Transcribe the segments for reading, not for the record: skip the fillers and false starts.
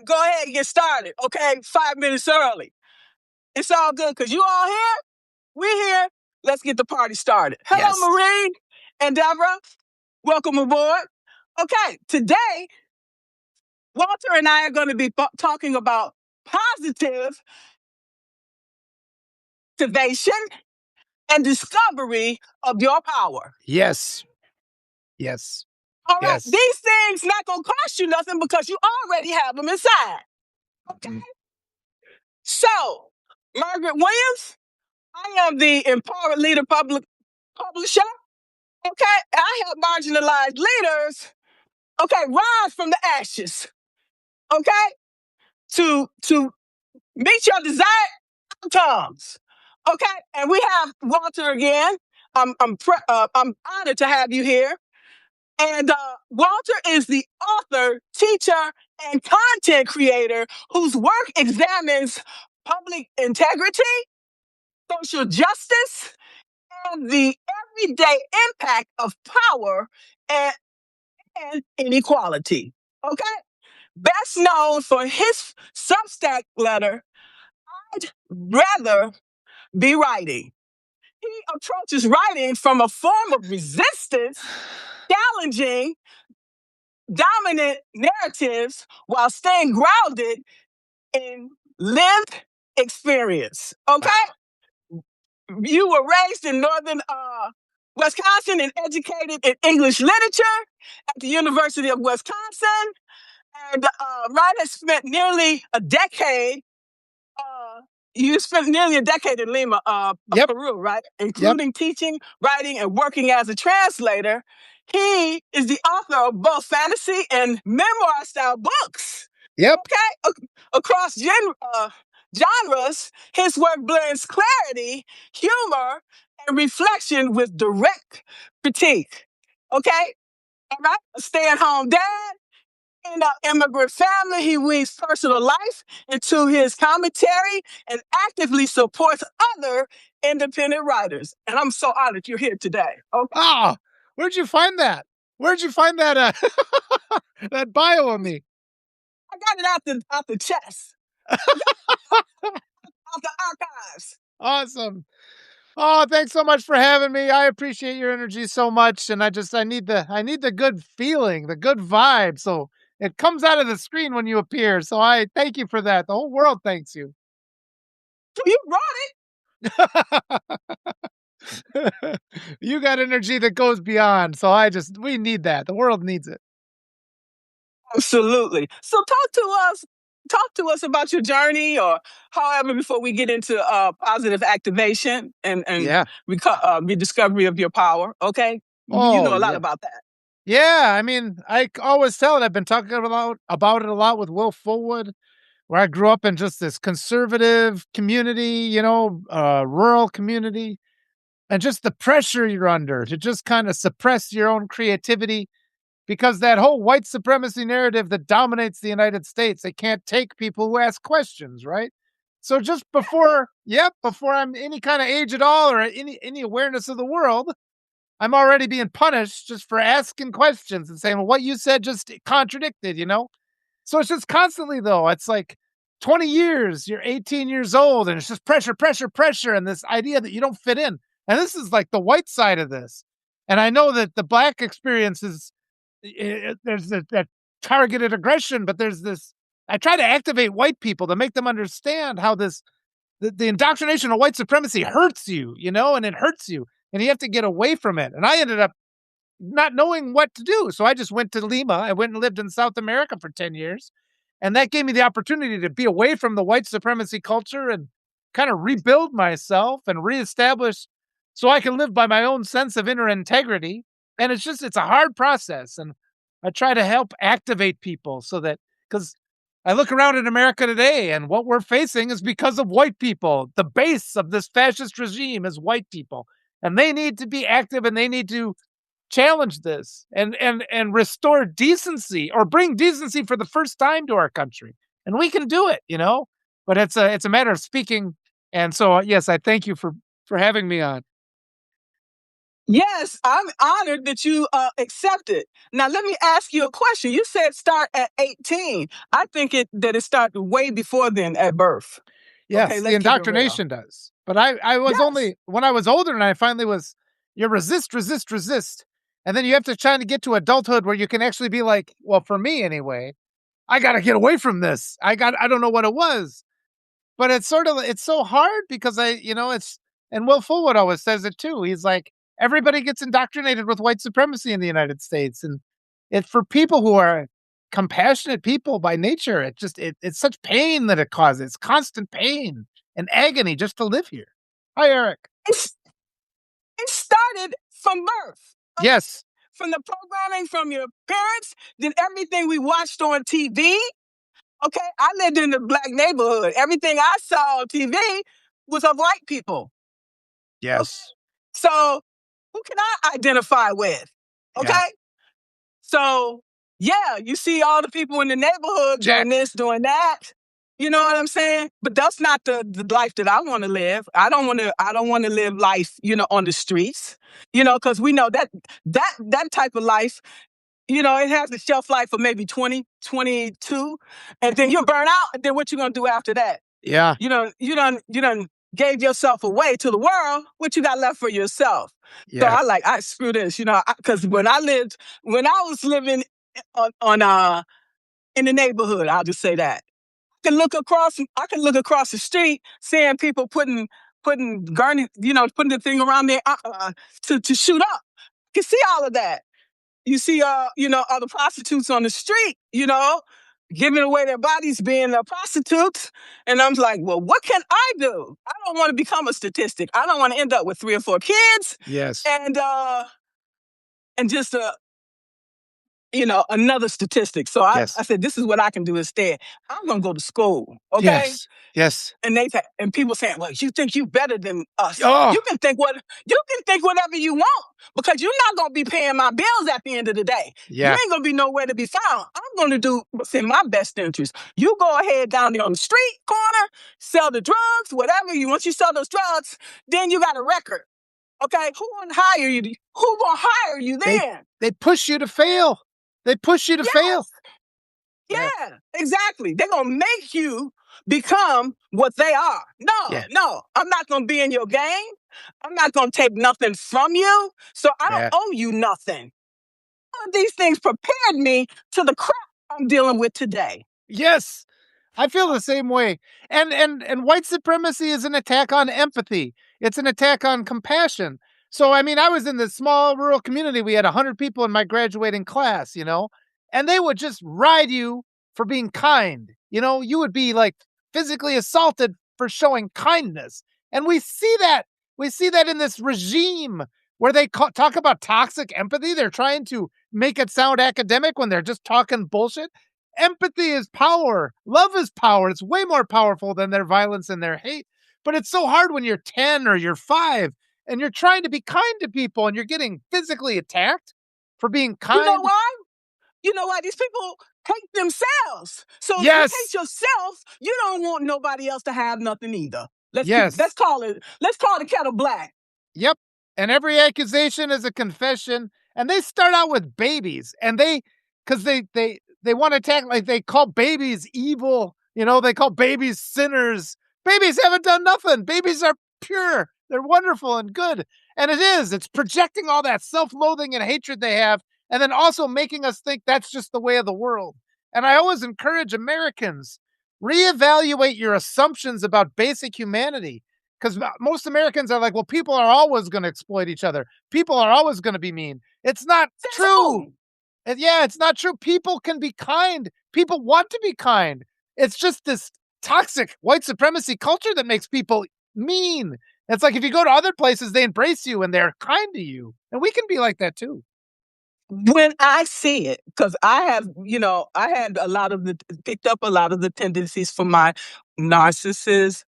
go ahead and get started, okay? 5 minutes early. It's all good because you all here. We're here. Let's get the party started. Hello, Yes. Marine and Deborah. Welcome aboard. Okay, today, Walter and I are going to be talking about positive activation and discovery of your power. Yes. Yes. All right, Yes. these things not going to cost you nothing because you already have them inside. Okay? So, Margaret Williams, I am the Empowered Leader Publisher. Okay, I help marginalized leaders, okay, rise from the ashes, okay, to meet your desired outcomes. Okay, and we have Walter again. I'm honored to have you here. And Walter is the author, teacher, and content creator whose work examines public integrity, social justice, and the everyday impact of power and inequality. Okay? Best known for his Substack letter, I'd rather be writing. He approaches writing from a form of resistance, challenging dominant narratives while staying grounded in lived experience. Okay? You were raised in northern Wisconsin and educated in English literature at the University of Wisconsin. And Ryan has spent nearly a decade. You spent nearly a decade in Lima, Peru, right? Including teaching, writing, and working as a translator. He is the author of both fantasy and memoir-style books. Yep. Okay, across genres, his work blends clarity, humor, and reflection with direct critique. Okay, all right. A stay-at-home dad in an immigrant family, he weaves personal life into his commentary and actively supports other independent writers. And I'm so honored you're here today. Okay. Oh, where'd you find that? Where'd you find that that bio on me? I got it out the chest, out the archives. Awesome. Oh, thanks so much for having me. I appreciate your energy so much, and I need the good feeling, the good vibe. So it comes out of the screen when you appear. So I thank you for that. The whole world thanks you. So you brought it. You got energy that goes beyond. So we need that. The world needs it. Absolutely. So talk to us about your journey, or however, before we get into positive activation and rediscovery of your power. Okay, you know a lot about that. Yeah, I mean, I always tell it. I've been talking about it a lot with Will Fullwood, where I grew up in just this conservative community, rural community, and just the pressure you're under to just kind of suppress your own creativity. Because that whole white supremacy narrative that dominates the United States, they can't take people who ask questions, right? So just before I'm any kind of age at all or any awareness of the world, I'm already being punished just for asking questions and saying, well, what you said just contradicted, So it's just constantly, though. It's like 20 years, you're 18 years old, and it's just pressure, pressure, pressure, and this idea that you don't fit in. And this is like the white side of this. And I know that the Black experience is, there's that targeted aggression, but there's this, I try to activate white people to make them understand how the indoctrination of white supremacy hurts you, and it hurts you, and you have to get away from it. And I ended up not knowing what to do. So I just went to Lima. I went and lived in South America for 10 years. And that gave me the opportunity to be away from the white supremacy culture and kind of rebuild myself and reestablish so I can live by my own sense of inner integrity. And it's a hard process. And I try to help activate people so that, because I look around in America today and what we're facing is because of white people. The base of this fascist regime is white people, and they need to be active and they need to challenge this and restore decency, or bring decency for the first time to our country. And we can do it, but it's a matter of speaking. And so, yes, I thank you for having me on. Yes, I'm honored that you accepted. Now, let me ask you a question. You said start at 18. I think it started way before then at birth. Okay, Yes, the let's keep it real. indoctrination does. But I was Yes. only when I was older and I finally was you resist, resist, resist. And then you have to try to get to adulthood where you can actually be like, well, for me anyway, I gotta get away from this. I don't know what it was. But it's sort of it's so hard because it's and Will Fullwood always says it too. He's like, everybody gets indoctrinated with white supremacy in the United States. And it's for people who are compassionate people by nature. It's such pain that it causes, constant pain and agony just to live here. Hi, Eric. It's, it started from birth. Okay? Yes. From the programming from your parents, then everything we watched on TV. Okay, I lived in the black neighborhood. Everything I saw on TV was of white people. Okay, Yes. so who can I identify with? Yeah. Okay, so yeah, you see all the people in the neighborhood Jack. doing this, doing that. You know what I'm saying? But that's not the life that I want to live. I don't want to. I don't want to live life, on the streets. Because we know that type of life, it has a shelf life of maybe 20, 22, and then you'll burn out. And then what you gonna do after that? Yeah. You done gave yourself away to the world. What you got left for yourself? So Yeah. I screw this, because when I was living on in the neighborhood, I'll just say that I can look across the street, seeing people putting gurney, putting the thing around there to shoot up. You can see all of that. You see, other prostitutes on the street, giving away their bodies being prostitutes. And I'm like, well, what can I do? I don't want to become a statistic. I don't want to end up with 3 or 4 kids Yes. and just another statistic. So Yes. I said, this is what I can do instead. I'm gonna go to school, okay? Yes. Yes. And people saying, well, you think you better than us. Oh, You can think whatever you want, because you're not gonna be paying my bills at the end of the day. You yeah. ain't gonna be nowhere to be found. I'm gonna do what's in my best interest. You go ahead down there on the street corner, sell the drugs, whatever you once you sell those drugs, then you got a record. Okay, who gonna hire you? Who gonna hire you They then? they push you to fail. They push you to fail. Yes. Yeah. Yeah, exactly. They're gonna make you become what they are. No, Yeah. no, I'm not gonna be in your game. I'm not gonna take nothing from you. So I don't Yeah. owe you nothing. All of these things prepared me to the crap I'm dealing with today. Yes. I feel the same way. And white supremacy is an attack on empathy. It's an attack on compassion. So I mean, I was in this small rural community. We had 100 people in my graduating class, and they would just ride you for being kind. You would be like physically assaulted for showing kindness. And we see that. We see that in this regime where they talk about toxic empathy. They're trying to make it sound academic when they're just talking bullshit. Empathy is power. Love is power. It's way more powerful than their violence and their hate. But it's so hard when you're 10 or you're 5 and you're trying to be kind to people and you're getting physically attacked for being You know kind. why? You know why? These people hate themselves. So if you hate Yes. yourself, you don't want nobody else to have nothing either. Let's Yes. call the kettle black. Yep. And every accusation is a confession. And they start out with babies. And because they want to attack, like they call babies evil. They call babies sinners. Babies haven't done nothing. Babies are pure. They're wonderful and good. And it's projecting all that self-loathing and hatred they have, and then also making us think that's just the way of the world. And I always encourage Americans, reevaluate your assumptions about basic humanity. Because most Americans are like, well, people are always going to exploit each other. People are always going to be mean. It's not true. Yeah, it's not true. People can be kind. People want to be kind. It's just this toxic white supremacy culture that makes people mean. It's like if you go to other places, they embrace you and they're kind to you. And we can be like that too. When I see it, because I had picked up a lot of the tendencies from my narcissist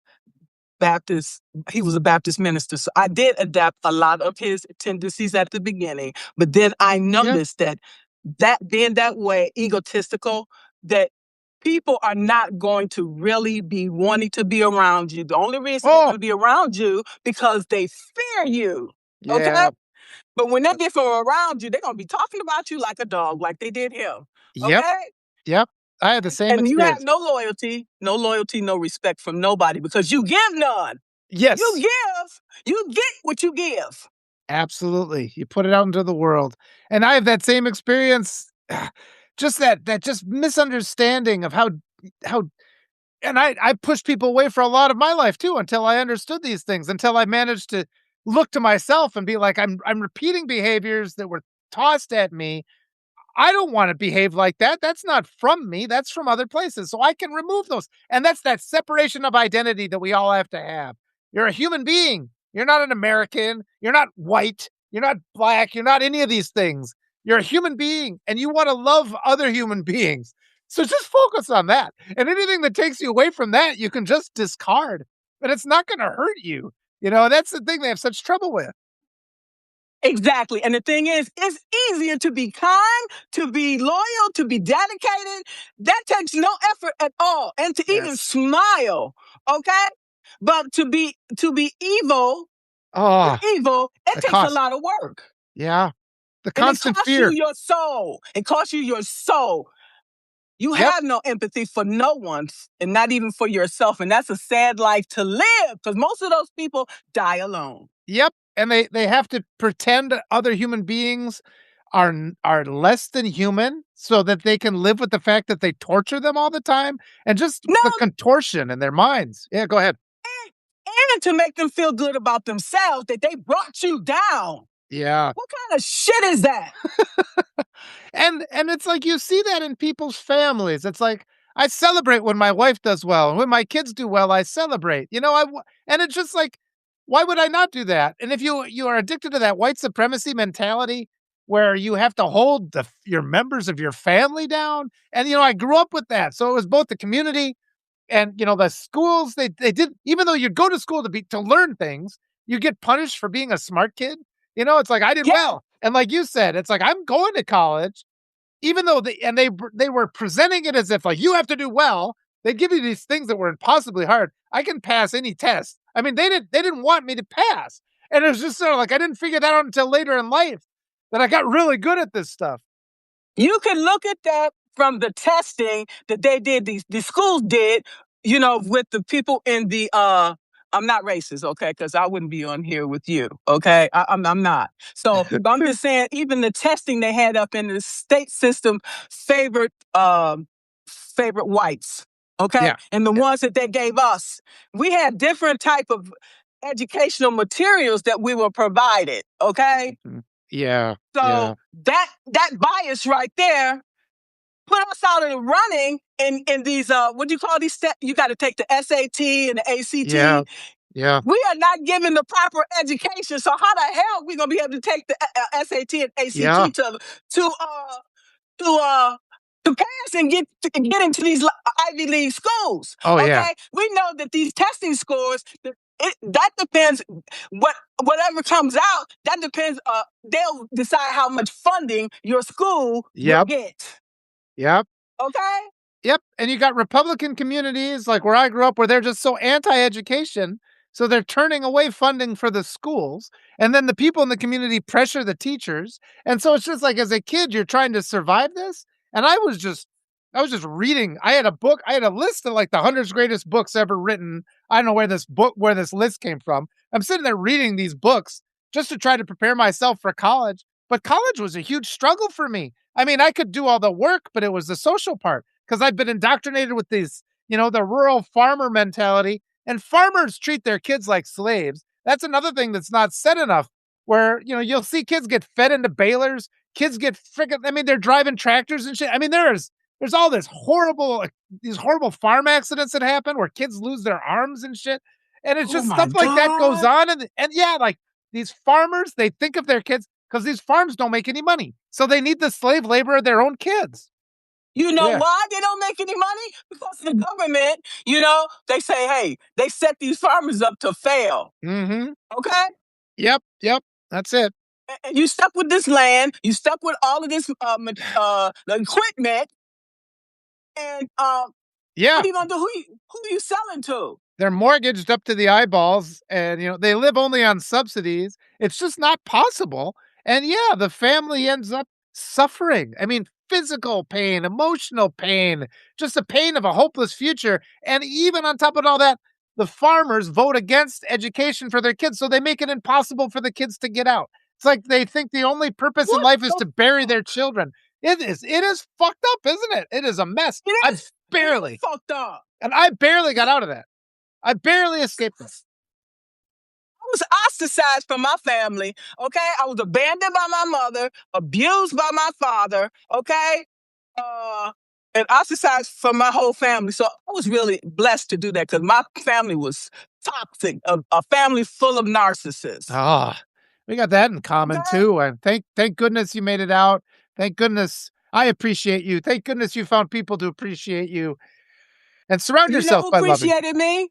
Baptist. He was a Baptist minister. So I did adapt a lot of his tendencies at the beginning. But then I Yeah. noticed that being that way, egotistical, that people are not going to really be wanting to be around you. The only reason they're going Oh, to be around you because they fear you. Okay? yeah. But when they get from around you, they're gonna be talking about you like a dog, like they did him. Yep, Okay? yep. I had the same And you have experience. no loyalty, no respect from nobody because you give none. You Yes, give, you get what you give. absolutely. You put it out into the world. And I have that same experience. Just that just misunderstanding of how and I pushed people away for a lot of my life too until I understood these things, until I managed to look to myself and be like, I'm repeating behaviors that were tossed at me. I don't want to behave like that. That's not from me. That's from other places. So I can remove those. And that's that separation of identity that we all have to have. You're a human being. You're not an American. You're not white. You're not black. You're not any of these things. You're a human being and you want to love other human beings. So just focus on that. And anything that takes you away from that, you can just discard. But it's not going to hurt you. You know, that's the thing they have such trouble with. Exactly. And the thing is, it's easier to be kind, to be loyal, to be dedicated. That takes no effort at all. And to even Yes. smile. Okay? But to be Oh, evil, it the takes a cost. lot of work. Yeah. The And it constant costs you fear. your soul. It costs you your soul. You Yep. have no empathy for no one and not even for yourself. And that's a sad life to live because most of those people die alone. Yep, and they have to pretend other human beings are less than human so that they can live with the fact that they torture them all the time and just No, the contortion in their minds. Yeah, go ahead. and to make them feel good about themselves that they brought you down. Yeah. What kind of shit is that? And it's like you see that in people's families. It's like I celebrate when my wife does well, and when my kids do well, I celebrate. You know, and it's just like, why would I not do that? And if you are addicted to that white supremacy mentality where you have to hold your members of your family down, and I grew up with that, so it was both the community and the schools. They did, even though you'd go to school to learn things, you get punished for being a smart kid. It's like I did Yeah, well, and like you said, it's like I'm going to college even though they were presenting it as if like you have to do well. They'd give you these things that were impossibly hard. I can pass any test. I mean, they didn't want me to pass, and it was just sort of like I didn't figure that out until later in life that I got really good at this stuff. you can look at that from the testing that they did, the schools did, with the people in the I'm not racist, okay, because I wouldn't be on here with you, okay? I'm not. So but I'm just saying, even the testing they had up in the state system favored favorite whites, okay, Yeah, and the yeah, ones that they gave us, we had different type of educational materials that we were provided, okay. mhm. Yeah, So yeah, that bias right there put us out in the running in these what do you call these steps? You got to take the SAT and the yeah, ACT. yeah, We are not given the proper education. So how the hell are we gonna be able to take the SAT and yeah. ACT to to uh to pass and get into these Ivy League schools? Oh yeah, Okay, we know that these testing scores. That depends. Whatever comes out, that depends. They'll decide how much funding your school will yep, get. yep. Okay. Yep, and you got Republican communities like where I grew up where they're just so anti-education, so they're turning away funding for the schools, and then the people in the community pressure the teachers, and so it's just like as a kid you're trying to survive this, and I was just reading. I had a list of like the 100 greatest books ever written. I don't know where this list came from. I'm sitting there reading these books just to try to prepare myself for college, but college was a huge struggle for me. I mean, I could do all the work, but it was the social part because I've been indoctrinated with the rural farmer mentality, and farmers treat their kids like slaves. That's another thing that's not said enough. Where you'll see kids get fed into balers, kids get freaking. I mean, they're driving tractors and shit. I mean, there's all these horrible farm accidents that happen where kids lose their arms and shit, and it's Oh just my stuff like that goes God. on, and yeah, like these farmers, they think of their kids because these farms don't make any money, so they need the slave labor of their own kids. You know Yeah. why they don't make any money? Because the government, they say, hey, they set these farmers up to fail. Mhm. Okay? Yep, yep. That's it. And you stuck with this land, you stuck with all of this the equipment, and what Yeah. are you gonna do? Who are you selling to? they're mortgaged up to the eyeballs and, they live only on subsidies. It's just not possible. And yeah, the family ends up suffering. I mean, physical pain, emotional pain, just the pain of a hopeless future. And even on top of all that, the farmers vote against education for their kids. So they make it impossible for the kids to get out. It's like they think the only purpose in What life is the to bury their children. It is. It is fucked up, isn't it? It is a mess. It I is. It is barely, fucked up. and I barely got out of that. I barely escaped this. I was ostracized from my family. Okay, I was abandoned by my mother, abused by my father. Okay, uh, and ostracized from my whole family. So I was really blessed to do that because my family was toxic, a family full of narcissists. Ah, we got that in common Okay, too. And thank goodness you made it out. Thank goodness I appreciate you. Thank goodness you found people to appreciate you and surround you know yourself who by loving appreciated people. me?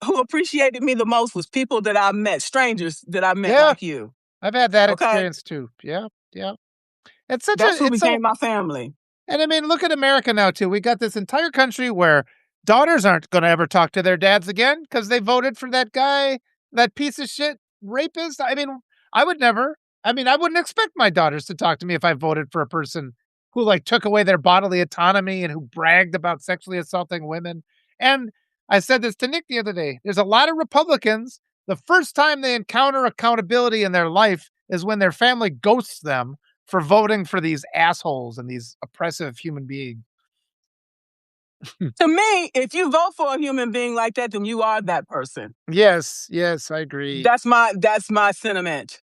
Who appreciated me the most was people that I met, strangers that I met Yeah, like you. I've had that Okay, experience too. Yeah, yeah. that's who It's so. became my family. And I mean, look at America now too. We got this entire country where daughters aren't going to ever talk to their dads again because they voted for that guy, that piece of shit rapist. I mean, I would never. I mean, I wouldn't expect my daughters to talk to me if I voted for a person who like took away their bodily autonomy and who bragged about sexually assaulting women. And I said this to Nick the other day. There's a lot of Republicans. The first time they encounter accountability in their life is when their family ghosts them for voting for these assholes and these oppressive human beings. To me, if you vote for a human being like that, then you are that person. Yes, yes, I agree. That's my sentiment.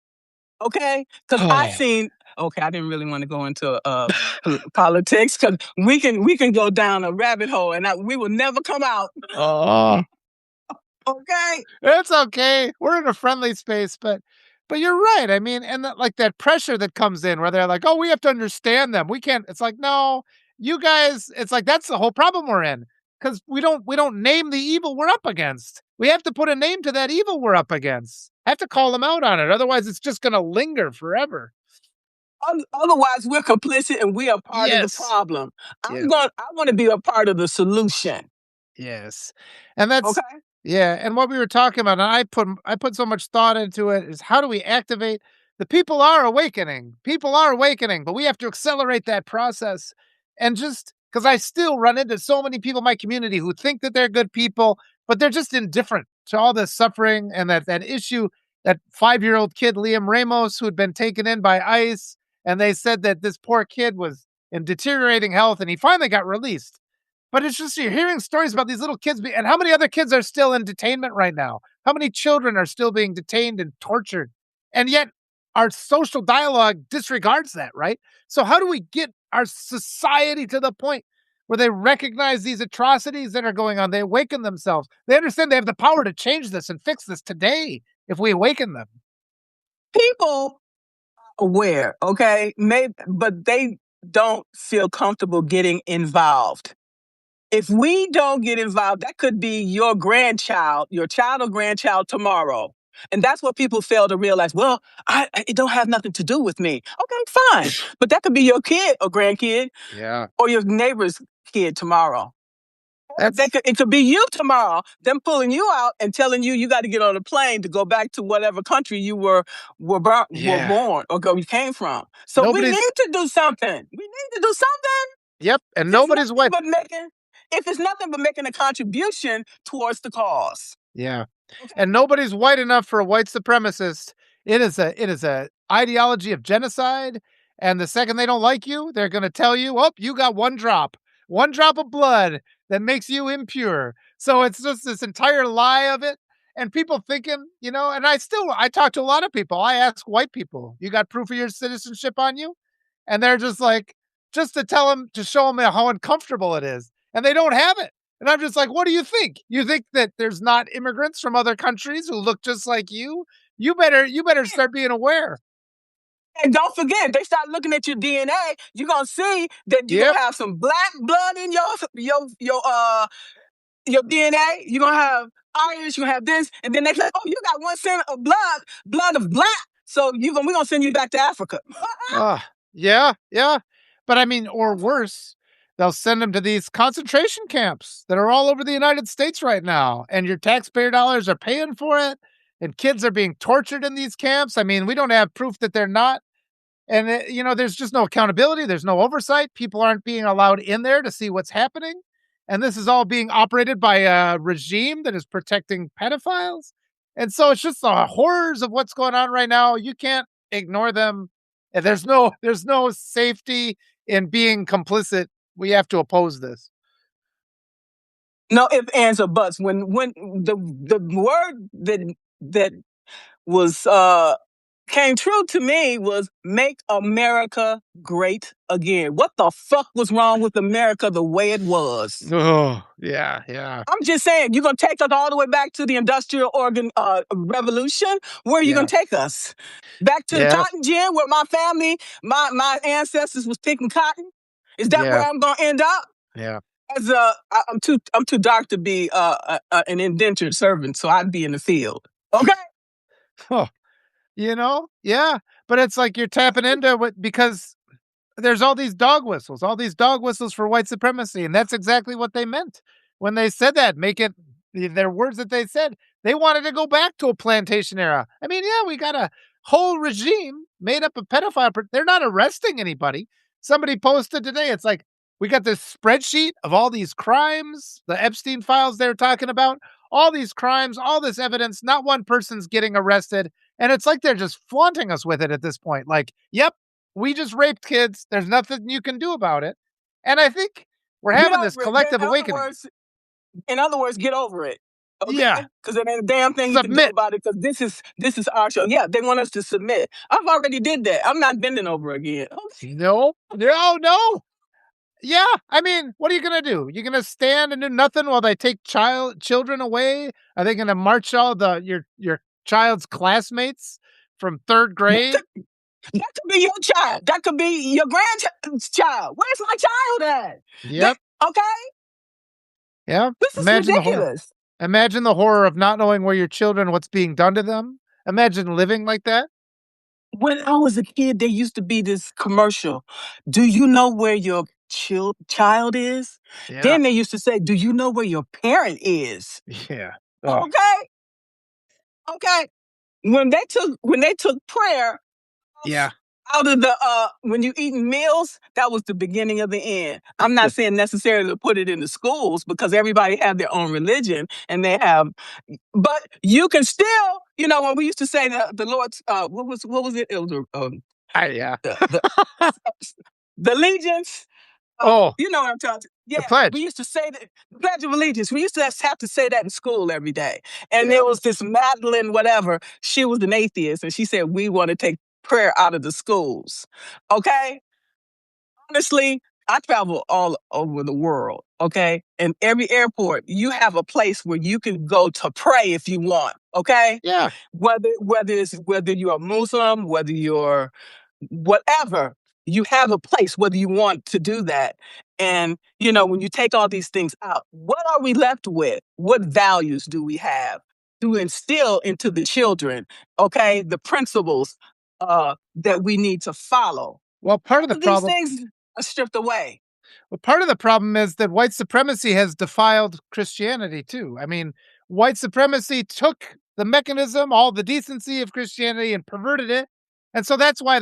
Okay, because I Oh, seen. Okay, I didn't really want to go into politics because we can go down a rabbit hole and we will never come out. oh, Okay, it's okay. We're in a friendly space, but you're right. I mean, and like that pressure that comes in where they're like, "Oh, we have to understand them. We can't." It's like, no, you guys. It's like that's the whole problem we're in because we don't name the evil we're up against. We have to put a name to that evil we're up against. Have to call them out on it. Otherwise, it's just going to linger forever. otherwise we're complicit and we are part of the Yes. problem. Yes. I want to be a part of the solution. Yes. And that's Okay, yeah, and what we were talking about, and I put so much thought into it, is how do we activate the people are awakening. People are awakening, but we have to accelerate that process. And just because I still run into so many people in my community who think that they're good people, but they're just indifferent to all this suffering and that issue, that 5-year-old kid, Liam Ramos, who had been taken in by ICE, and they said that this poor kid was in deteriorating health and he finally got released. But it's just you're hearing stories about these little kids and how many other kids are still in detainment right now? How many children are still being detained and tortured? And yet our social dialogue disregards that, right? So how do we get our society to the point where they recognize these atrocities that are going on? They awaken themselves. They understand they have the power to change this and fix this today if we awaken them. people aware. Okay, maybe, but they don't feel comfortable getting involved. If we don't get involved, that could be your grandchild, your child or grandchild tomorrow. And that's what people fail to realize. Well, it don't have nothing to do with me. Okay, fine. But that could be your kid or grandkid Yeah. or your neighbor's kid tomorrow. That's It could be you tomorrow, them pulling you out and telling you you got to get on a plane to go back to whatever country you were yeah. born or you came from. So we Nobody's need to do something. We need to do something. yep, and It's nobody's nothing white. but making if it's nothing but making a contribution towards the cause. Yeah. Okay. And nobody's white enough for a white supremacist. It is a ideology of genocide. And the second they don't like you, they're gonna tell you, oh, you got one drop of blood that makes you impure. So it's just this entire lie of it. And people thinking, and I talk to a lot of people. I ask white people, you got proof of your citizenship on you? And they're just like, just to tell them, to show them how uncomfortable it is. And they don't have it. And I'm just like, what do you think? You think that there's not immigrants from other countries who look just like you? You better start being aware. And don't forget, they start looking at your DNA. You're gonna see that you're Yep. gonna have some black blood in your DNA. You're gonna have Irish. You're gonna have this, and then they say, "Oh, you got 1 cent of blood of black." So we're gonna send you back to Africa. Yeah, yeah. But I mean, or worse, they'll send them to these concentration camps that are all over the United States right now, and your taxpayer dollars are paying for it, and kids are being tortured in these camps. I mean, we don't have proof that they're not. And, there's just no accountability. There's no oversight. People aren't being allowed in there to see what's happening. And this is all being operated by a regime that is protecting pedophiles. And so it's just the horrors of what's going on right now. You can't ignore them. And there's no safety in being complicit. We have to oppose this. No ifs, ands, or buts. When the word that was came true to me was make America great again. What the fuck was wrong with America the way it was? Oh, yeah, yeah, I'm just saying, you're gonna take us all the way back to the industrial organ revolution. Where are you gonna yeah, take us? Back to the yeah, cotton gin where my family, my ancestors was picking cotton? Is that where yeah, I'm gonna end up? yeah. As I'm too dark to be an indentured servant, so I'd be in the field. Okay. Huh. Yeah. But it's like you're tapping into what because there's all these dog whistles for white supremacy, and that's exactly what they meant when they said that. Make it their words that they said. They wanted to go back to a plantation era. I mean, yeah, we got a whole regime made up of pedophile. They're not arresting anybody. Somebody posted today. It's like we got this spreadsheet of all these crimes, the Epstein files they're talking about, all these crimes, all this evidence. Not one person's getting arrested, and it's like they're just flaunting us with it at this point. Like, yep, we just raped kids. There's nothing you can do about it. And I think we're Get having this over it. In collective other awakening. words, get over it. Yeah. Okay, because there ain't a damn thing you can do Submit. about it. Because this is our show. Yeah, they want us to submit. I've already did that. I'm not bending over again. No. No, no. Yeah. I mean, what are you gonna do? You're gonna stand and do nothing while they take children away? Are they gonna march all your child's classmates from third That grade? could, that could be your child. That could be your grandchild's child. Where's my child at? They, Yep. okay, Yeah. this is Imagine the horror. ridiculous. Imagine the horror of not knowing where your children, what's being done to them. Imagine living like that. When I was a kid, there used to be this commercial. Do you know where your child is? Yeah. Then they used to say, do you know where your parent is? Yeah. Oh, Okay, okay. When they took prayer yeah. out of the when you eating meals, that was the beginning of the end. I'm not saying necessarily to put it in the schools because everybody have their own religion and they have, but you can still, when we used to say the Lord's what was it? It was Yeah. the the allegiance. Oh, You know what I'm talking. the Yeah, we pledge. used to say that the Pledge of Allegiance. We used to have to say that in school every day. And Yeah. there was this Madeline, whatever. She was an atheist, and she said we want to take prayer out of the schools. Okay, honestly, I travel all over the world. Okay, and every airport, you have a place where you can go to pray if you want. Okay, Yeah. whether you're a Muslim, whether you're whatever, you have a place whether you want to do that. And when you take all these things out, what are we left with? What values do we have to instill into the children? Okay, the principles that we need to follow. Well, part of All the of these problem things are stripped away. Well, part of the problem is that white supremacy has defiled Christianity too. I mean, white supremacy took the mechanism, all the decency of Christianity and perverted it. And so that's why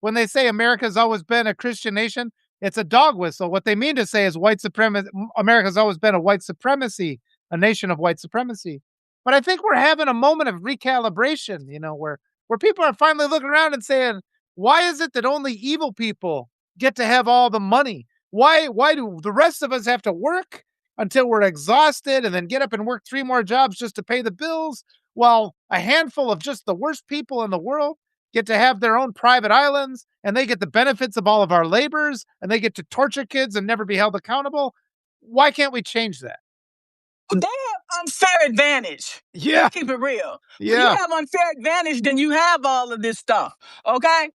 when they say America's always been a Christian nation, it's a dog whistle. What they mean to say is white supremacy, America's always been a nation of white supremacy. But I think we're having a moment of recalibration, where people are finally looking around and saying, why is it that only evil people get to have all the money? Why do the rest of us have to work until we're exhausted and then get up and work 3 more jobs just to pay the bills, while a handful of just the worst people in the world get to have their own private islands and they get the benefits of all of our labors and they get to torture kids and never be held accountable? Why can't we change that? They have unfair advantage. Yeah. Let's keep it real. When you Yeah. have unfair advantage, then you have all of this stuff. Okay,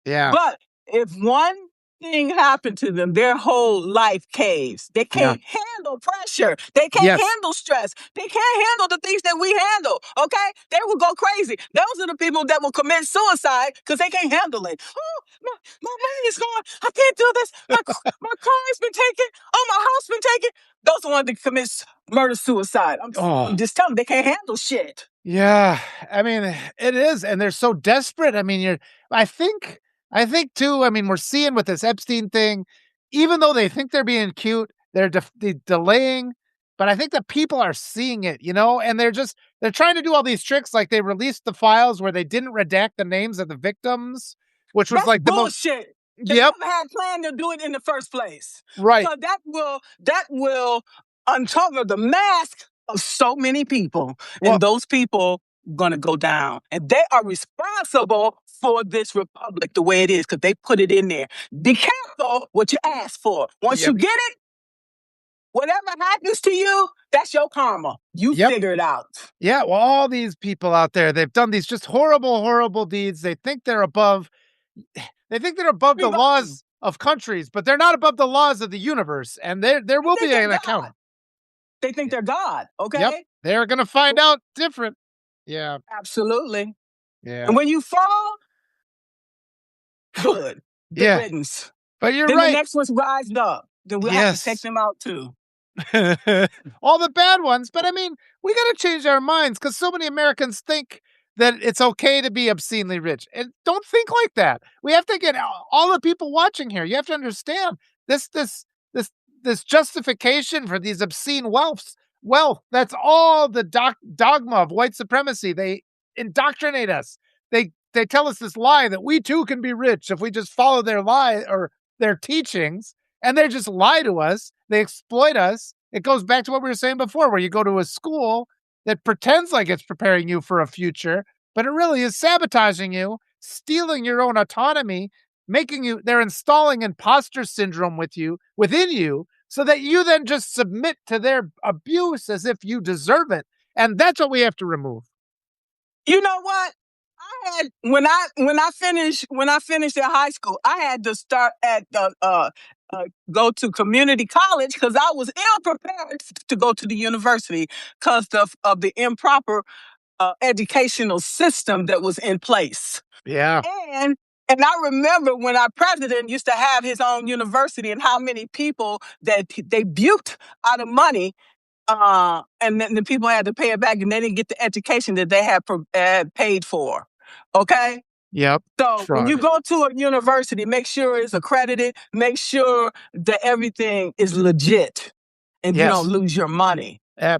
Yeah. but if one thing happened to them, their whole life caves. They Yeah. can't handle pressure. They can't Yes. handle stress. They can't handle the things that we handle. Okay? They will go crazy. Those are the people that will commit suicide because they can't handle it. Oh, my money is gone. I can't do this. My car has been taken. Oh, my house been taken. Those are the ones that commit murder suicide. I'm Oh, just telling them they can't handle shit. yeah. I mean, it is, and they're so desperate. I mean, I think I think too, I mean, we're seeing with this Epstein thing, even though they think they're being cute, they're delaying, but I think that people are seeing it, and they're trying to do all these tricks, like they released the files where they didn't redact the names of the victims, which was That's like the most. bullshit. They Yep, never had planned to do it in the first place right. because that will uncover the mask of so many people, Well, and those people gonna go down, and they are responsible for this republic the way it is because they put it in there. Be careful what you ask for. Once yep, you get it, whatever happens to you, that's your karma. You yep. figure it out. Yeah, well, all these people out there, they've done these just horrible, horrible deeds. They think they're above the Everybody, laws of countries, but they're not above the laws of the universe, and there they will think be they're an God. account. They think they're God. Yep, Okay, they're gonna find out different. Yeah, absolutely. yeah, And when you fall, Phew, good. Good yeah. riddance. But you're Then the right. next one's rised up. Then we'll have to take Yes. them out too. All the bad ones. But I mean, we got to change our minds because so many Americans think that it's okay to be obscenely rich. And don't think like that. We have to get all the people watching here. You have to understand this, this, this, this justification for these obscene wealths. Wealth. That's all the dogma of white supremacy. They indoctrinate us. They tell us this lie that we too can be rich if we just follow their lie or their teachings, and they just lie to us. They exploit us. It goes back to what we were saying before, where you go to a school that pretends like it's preparing you for a future, but it really is sabotaging you, stealing your own autonomy, they're installing imposter syndrome within you, so that you then just submit to their abuse as if you deserve it. And that's what we have to remove. You know what? I had when I finished at high school, I had to start at go to community college because I was ill prepared to go to the university because of the improper educational system that was in place. Yeah. And and I remember when our president used to have his own university and how many people that they buked out of money, and then the people had to pay it back, and they didn't get the education that they had paid for. Okay, Yep. so when Fraud. you go to a university, make sure it's accredited. Make sure that everything is legit, and you don't Yes. lose your money. You know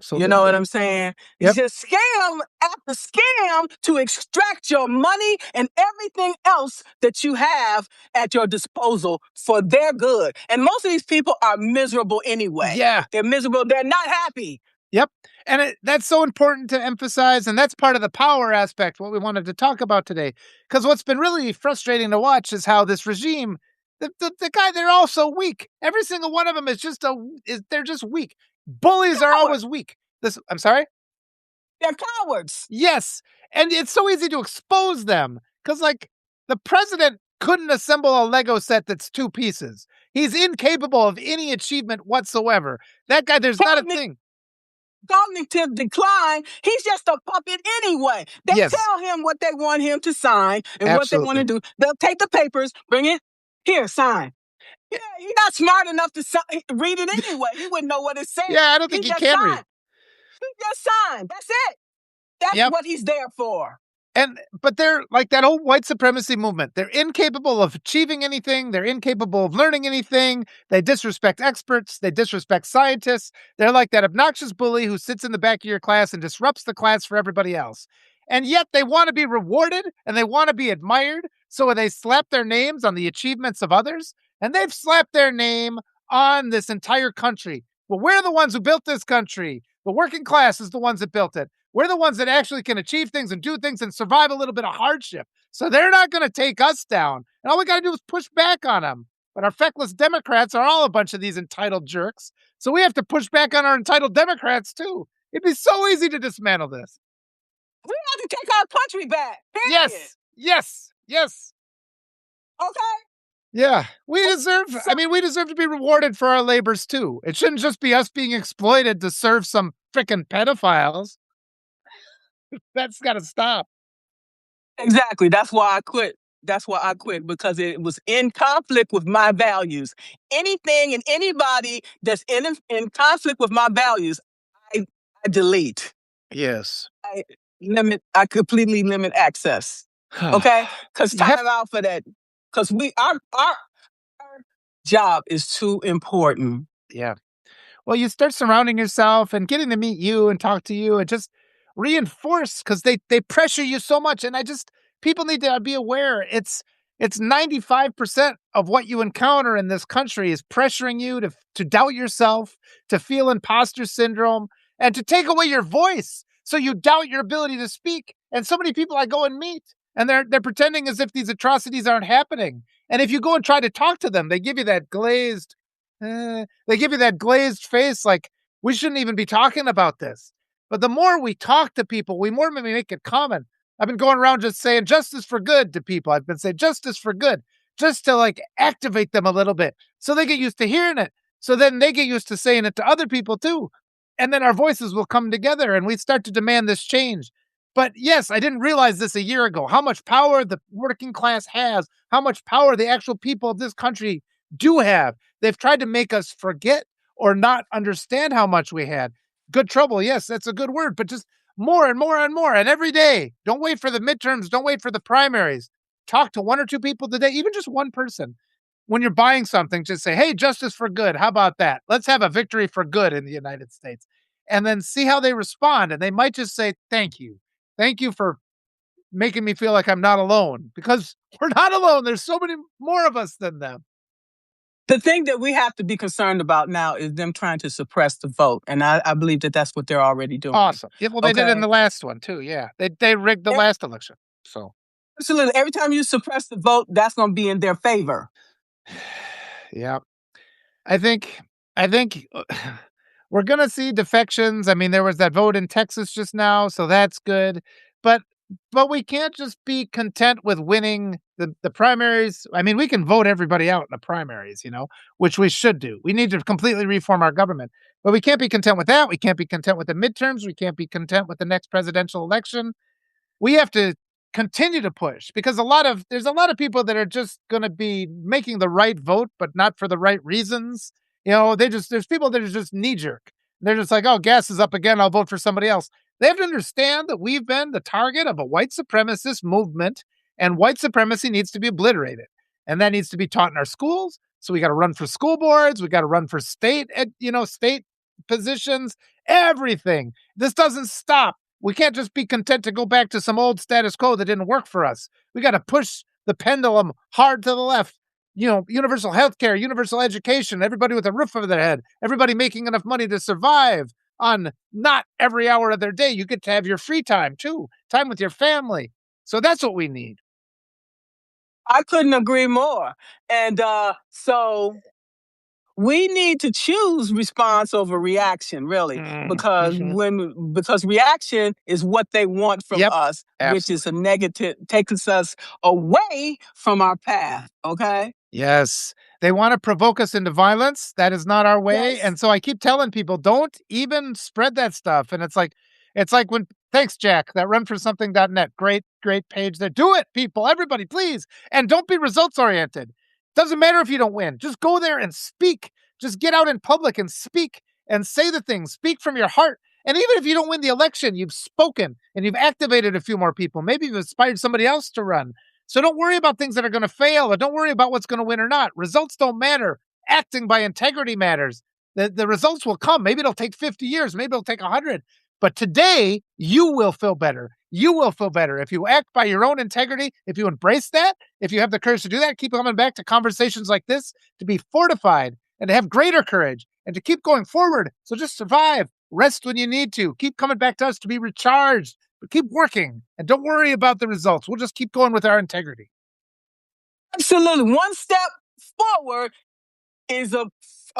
what Absolutely. I'm saying? It's Yep. just scam after scam to extract your money and everything else that you have at your disposal for their good. And most of these people are miserable anyway. Yeah. They're miserable. They're not happy. Yep. And that's so important to emphasize. And that's part of the power aspect, what we wanted to talk about today. Because what's been really frustrating to watch is how this regime, the guy, they're all so weak. Every single one of them they're just weak. Bullies are Cowards. always weak. I'm sorry? They're cowards. Yes. And it's so easy to expose them because, like, the president couldn't assemble a Lego set that's two pieces. He's incapable of any achievement whatsoever. That guy, there's not a thing. Cognitive decline, he's just a puppet anyway. They Yes, tell him what they want him to sign and what they want to absolutely. do. They'll take the papers, bring it here, sign. Yeah, he's not smart enough to read it anyway. He wouldn't know what it said. Yeah, I don't He think he just can read. signed. He just signed. That's it. That's Yep. what he's there for. But they're like that old white supremacy movement. They're incapable of achieving anything. They're incapable of learning anything. They disrespect experts. They disrespect scientists. They're like that obnoxious bully who sits in the back of your class and disrupts the class for everybody else. And yet they want to be rewarded and they want to be admired. So they slap their names on the achievements of others. And they've slapped their name on this entire country. Well, we're the ones who built this country. The working class is the ones that built it. We're the ones that actually can achieve things and do things and survive a little bit of hardship. So they're not going to take us down. And all we got to do is push back on them. But our feckless Democrats are all a bunch of these entitled jerks. So we have to push back on our entitled Democrats too. It'd be so easy to dismantle this. We have to take our country back. Period. Yes, yes, yes. Okay? Yeah, we deserve So I mean, we deserve to be rewarded for our labors too. It shouldn't just be us being exploited to serve some frickin' pedophiles. That's gotta stop. exactly. That's why I quit. That's why I quit because it was in conflict with my values. Anything and anybody that's in conflict with my values, I, I delete. Yes. I I completely limit access. Okay? Because You have time out for that. Because our job is too important. yeah. Well, you start surrounding yourself and getting to meet you and talk to you and just reinforce because they pressure you so much. And I just people need to be aware it's 95% of what you encounter in this country is pressuring you to doubt yourself, to feel imposter syndrome, and to take away your voice. So you doubt your ability to speak. And so many people I go and meet and they're pretending as if these atrocities aren't happening. And if you go and try to talk to them, they give you that glazed they give you that glazed face like, we shouldn't even be talking about this. But the more we talk to people, we more we make it common. I've been going around just saying justice for good to people. I've been saying justice for good just to like activate them a little bit so they get used to hearing it. So then they get used to saying it to other people too. And then our voices will come together and we start to demand this change. But yes, I didn't realize this a year ago how much power the working class has, how much power the actual people of this country do have. They've tried to make us forget or not understand how much we had. Good trouble, yes, that's a good word, but just more and more and more. And every day, don't wait for the midterms, don't wait for the primaries. Talk to one or two people today, even just one person. When you're buying something, just say, hey, justice for good. How about that? Let's have a victory for good in the United States. And then see how they respond. And they might just say, thank you. Thank you for making me feel like I'm not alone because we're not alone. There's so many more of us than them. The thing that we have to be concerned about now is them trying to suppress the vote. And I believe that that's what they're already doing. Awesome. Yeah, well, they did in Okay? the last one too, yeah. They rigged the E- last election, so Absolutely. Every time you suppress the vote, that's going to be in their favor. yeah. I think I think we're gonna see defections. I mean, there was that vote in Texas just now, so that's good. But we can't just be content with winning the primaries. I mean, we can vote everybody out in the primaries, which we should do. We need to completely reform our government. But we can't be content with that. We can't be content with the midterms. We can't be content with the next presidential election. We have to continue to push because there's a lot of people that are just going to be making the right vote but not for the right reasons. There's people that are just knee jerk. They're just like, oh, gas is up again, I'll vote for somebody else. They have to understand that we've been the target of a white supremacist movement, and white supremacy needs to be obliterated, and that needs to be taught in our schools. So we got to run for school boards, we got to run for state positions, everything. This doesn't stop. We can't just be content to go back to some old status quo that didn't work for us. We got to push the pendulum hard to the left. Universal health care, universal education, everybody with a roof over their head, everybody making enough money to survive on not every hour of their day. You get to have your free time too, time with your family. So that's what we need. I couldn't agree more. And so we need to choose response over reaction, really, because Mhm. because reaction is what they want from Yep, us, which is absolutely. a negative, takes us away from our path. Okay. Yes. They want to provoke us into violence. That is not our way. Yes. And so I keep telling people, don't even spread that stuff. And it's like when thanks, Jack, that runforsomething.net. Great, great page there. Do it, people, everybody, please. And don't be results oriented. Doesn't matter if you don't win. Just go there and speak. Just get out in public and speak and say the things. Speak from your heart. And even if you don't win the election, you've spoken and you've activated a few more people. Maybe you've inspired somebody else to run. So don't worry about things that are going to fail or don't worry about what's going to win or not. Results don't matter. Acting by integrity matters. The results will come. Maybe it'll take 50 years. Maybe it'll take 100. But today, you will feel better. You will feel better. If you act by your own integrity, if you embrace that, if you have the courage to do that, keep coming back to conversations like this to be fortified and to have greater courage and to keep going forward. So just survive. Rest when you need to. Keep coming back to us to be recharged, but keep working and don't worry about the results. We'll just keep going with our integrity. Absolutely. One step forward is a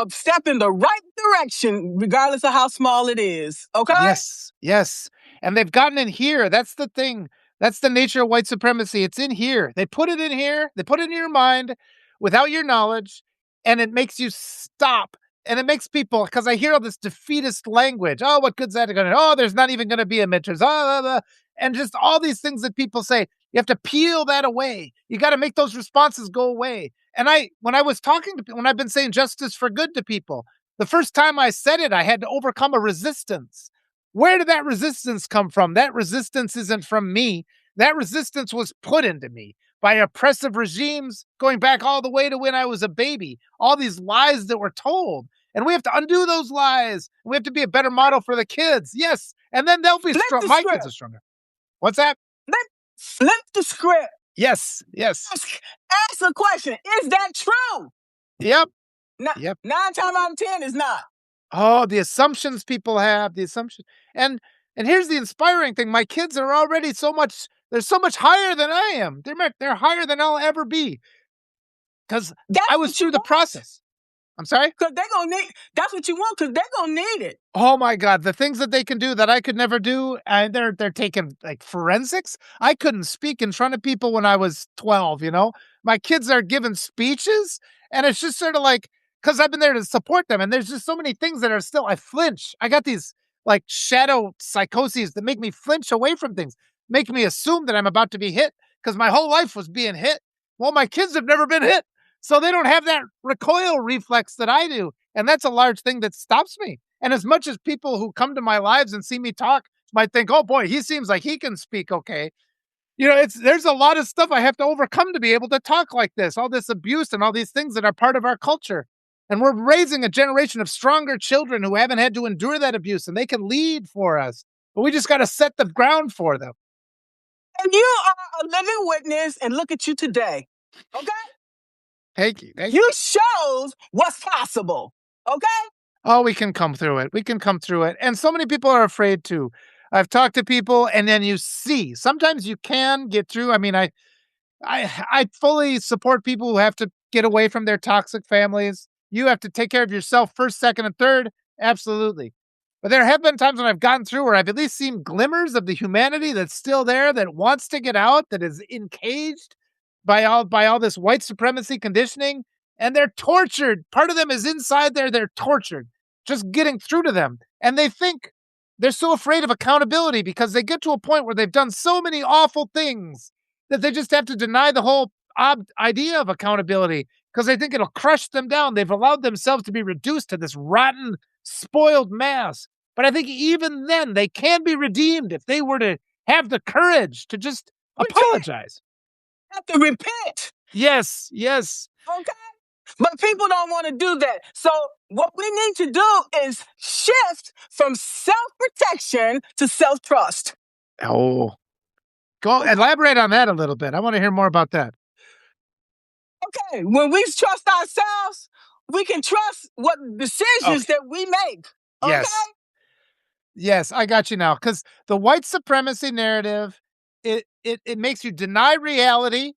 step in the right direction, regardless of how small it is. Okay. Yes, yes. And they've gotten in here. That's the thing. That's the nature of white supremacy. It's in here. They put it in here. They put it in your mind. without your knowledge, and it makes you stop. And it makes people, because I hear all this defeatist language. Oh, what good's that going to? Oh, there's not even going to be a midterms. And just all these things that people say. You have to peel that away. You got to make those responses go away. And when I was talking to people, when I've been saying justice for good to people, the first time I said it, I had to overcome a resistance. Where did that resistance come from? That resistance isn't from me. That resistance was put into me by oppressive regimes going back all the way to when I was a baby. All these lies that were told. And we have to undo those lies. We have to be a better model for the kids. Yes. And then they'll be Flip strong. the My script. kids are stronger. What's that? Flip the script. Yes. Yes. Ask a question. Is that true? Yep. Yep. 9 times out of 10 is not. Oh, the assumptions people have, the assumption. And here's the inspiring thing. My kids are already they're so much higher than I am. They're higher than I'll ever be. Because I was through the process. I'm sorry? Because they're going to need, that's what you want, because they're going to need it. Oh my God. The things that they can do that I could never do, they're taking like forensics. I couldn't speak in front of people when I was 12, you know? My kids are giving speeches, and it's just sort of like, because I've been there to support them, and there's just so many things that are still, I flinch. I got these like shadow psychoses that make me flinch away from things, make me assume that I'm about to be hit, because my whole life was being hit. Well, my kids have never been hit. So they don't have that recoil reflex that I do. And that's a large thing that stops me. And as much as people who come to my lives and see me talk might think, oh boy, he seems like he can speak okay. You know, there's a lot of stuff I have to overcome to be able to talk like this, all this abuse and all these things that are part of our culture. And we're raising a generation of stronger children who haven't had to endure that abuse, and they can lead for us. But we just got to set the ground for them. And you are a living witness, and look at you today. Okay? Thank you. You shows what's possible. Okay? Oh, we can come through it. We can come through it. And so many people are afraid to. I've talked to people, and then you see, sometimes you can get through. I mean, I fully support people who have to get away from their toxic families. You have to take care of yourself first, second, and third. Absolutely. But there have been times when I've gotten through where I've at least seen glimmers of the humanity that's still there, that wants to get out, that is encaged by all this white supremacy conditioning, and they're tortured. Part of them is inside there. They're tortured, just getting through to them. And they think they're so afraid of accountability because they get to a point where they've done so many awful things that they just have to deny the whole idea of accountability because they think it'll crush them down. They've allowed themselves to be reduced to this rotten, spoiled mass. But I think even then they can be redeemed if they were to have the courage to just apologize. Have to repent. Yes, yes. Okay? But people don't want to do that. So what we need to do is shift from self-protection to self-trust. Oh, go elaborate on that a little bit. I want to hear more about that. Okay, when we trust ourselves, we can trust what decisions that we make. Okay? Yes. Yes, I got you now. Because the white supremacy narrative, it makes you deny reality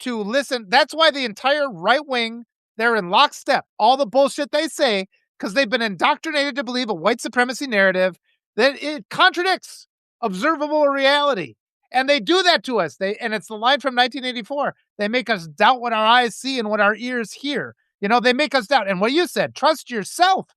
to listen. That's why the entire right wing, they're in lockstep. All the bullshit they say, because they've been indoctrinated to believe a white supremacy narrative that it contradicts observable reality. And they do that to us. And it's the line from 1984. They make us doubt what our eyes see and what our ears hear. You know, they make us doubt. And what you said, trust yourself.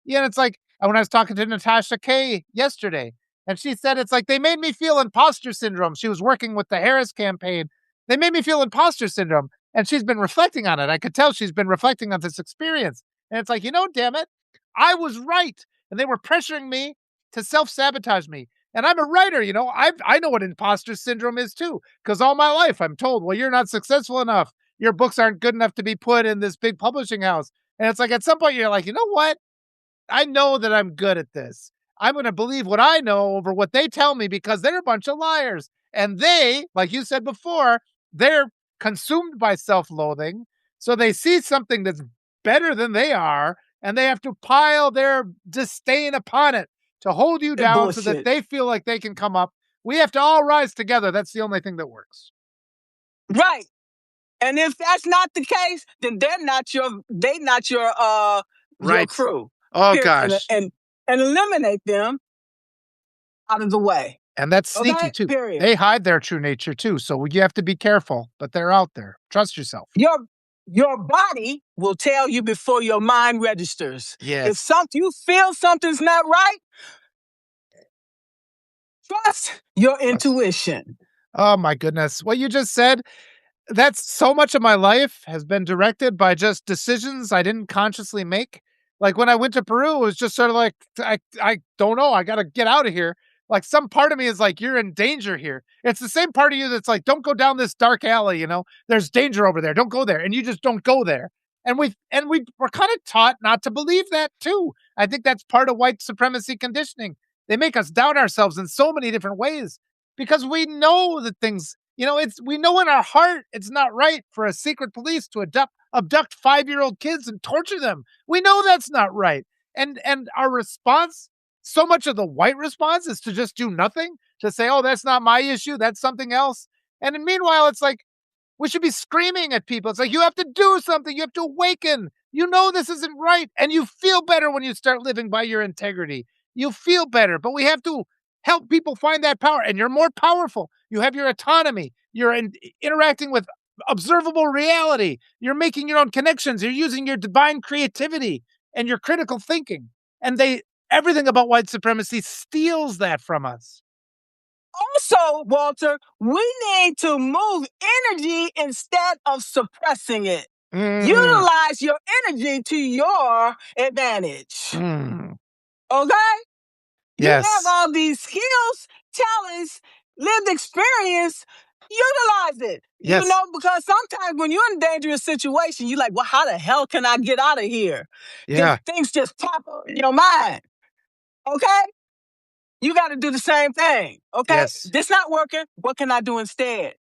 Yeah, and it's like when I was talking to Natasha Kay yesterday, and she said it's like they made me feel imposter syndrome. She was working with the Harris campaign. They made me feel imposter syndrome. And she's been reflecting on it. I could tell she's been reflecting on this experience. And it's like, you know, damn it, I was right. And they were pressuring me to self-sabotage me. And I'm a writer, you know, I know what imposter syndrome is too. Because all my life I'm told, well, you're not successful enough. Your books aren't good enough to be put in this big publishing house. And it's like at some point you're like, you know what? I know that I'm good at this. I'm going to believe what I know over what they tell me because they're a bunch of liars. And they, like you said before, they're consumed by self-loathing. So they see something that's better than they are, and they have to pile their disdain upon it to hold you down so that they feel like they can come up. We have to all rise together. That's the only thing that works. Right. And if that's not the case, then they're not your your crew. Oh gosh. And eliminate them out of the way. And that's sneaky too. Period. They hide their true nature too. So you have to be careful, but they're out there. Trust yourself. Your body will tell you before your mind registers. If Yes. you feel something's not right, trust your Yes. intuition. Oh my goodness. What you just said, that's so much of my life has been directed by just decisions I didn't consciously make. Like when I went to Peru, it was just sort of like I don't know, I gotta get out of here. Like some part of me is like, you're in danger here. It's the same part of you that's like, don't go down this dark alley, you know. There's danger over there. Don't go there. And you just don't go there. And we were kind of taught not to believe that too. I think that's part of white supremacy conditioning. They make us doubt ourselves in so many different ways because we know that things, we know in our heart it's not right for a secret police to abduct 5-year-old kids and torture them. We know that's not right. And our response, so much of the white response is to just do nothing, to say, "Oh, that's not my issue, that's something else." And then meanwhile, it's like we should be screaming at people. It's like, you have to do something. You have to awaken. You know this isn't right. And you feel better when you start living by your integrity. You feel better. But we have to help people find that power. And you're more powerful. You have your autonomy. You're interacting with observable reality. You're making your own connections. You're using your divine creativity and your critical thinking. And everything about white supremacy steals that from us. Also, Walter, we need to move energy instead of suppressing it. Mm, Utilize your energy to your advantage. mm. Okay? You have Yes. all these skills, talents, lived experience. Utilize it. Yes. Because sometimes when you're in a dangerous situation, you're like, well, how the hell can I get out of here? Yeah. Things just pop up in your mind. Okay? You got to do the same thing. Okay? Yes. This not working. What can I do instead?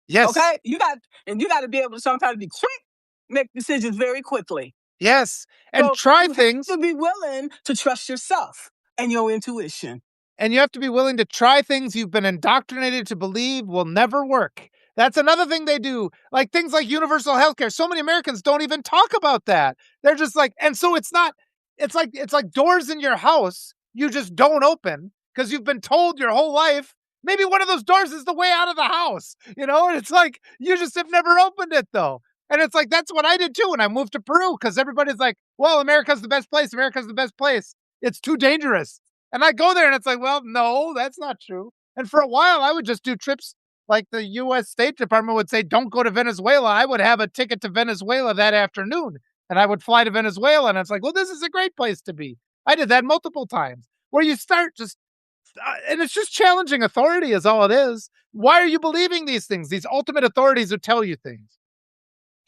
Yes. Okay? You got to be able to sometimes be quick, make decisions very quickly. Yes. And So try you have things. to be willing to trust yourself and your intuition. And you have to be willing to try things you've been indoctrinated to believe will never work. That's another thing they do. Like things like universal healthcare. So many Americans don't even talk about that. They're just like, and so it's like doors in your house you just don't open because you've been told your whole life maybe one of those doors is the way out of the house. And it's like you just have never opened it though. And it's like that's what I did too when I moved to Peru because everybody's like, well, America's the best place. America's the best place. It's too dangerous. And I go there and it's like, well, no, that's not true. And for a while, I would just do trips like the US State Department would say, don't go to Venezuela. I would have a ticket to Venezuela that afternoon and I would fly to Venezuela. And it's like, well, this is a great place to be. I did that multiple times where you start and it's just challenging authority, is all it is. Why are you believing these things? These ultimate authorities who tell you things.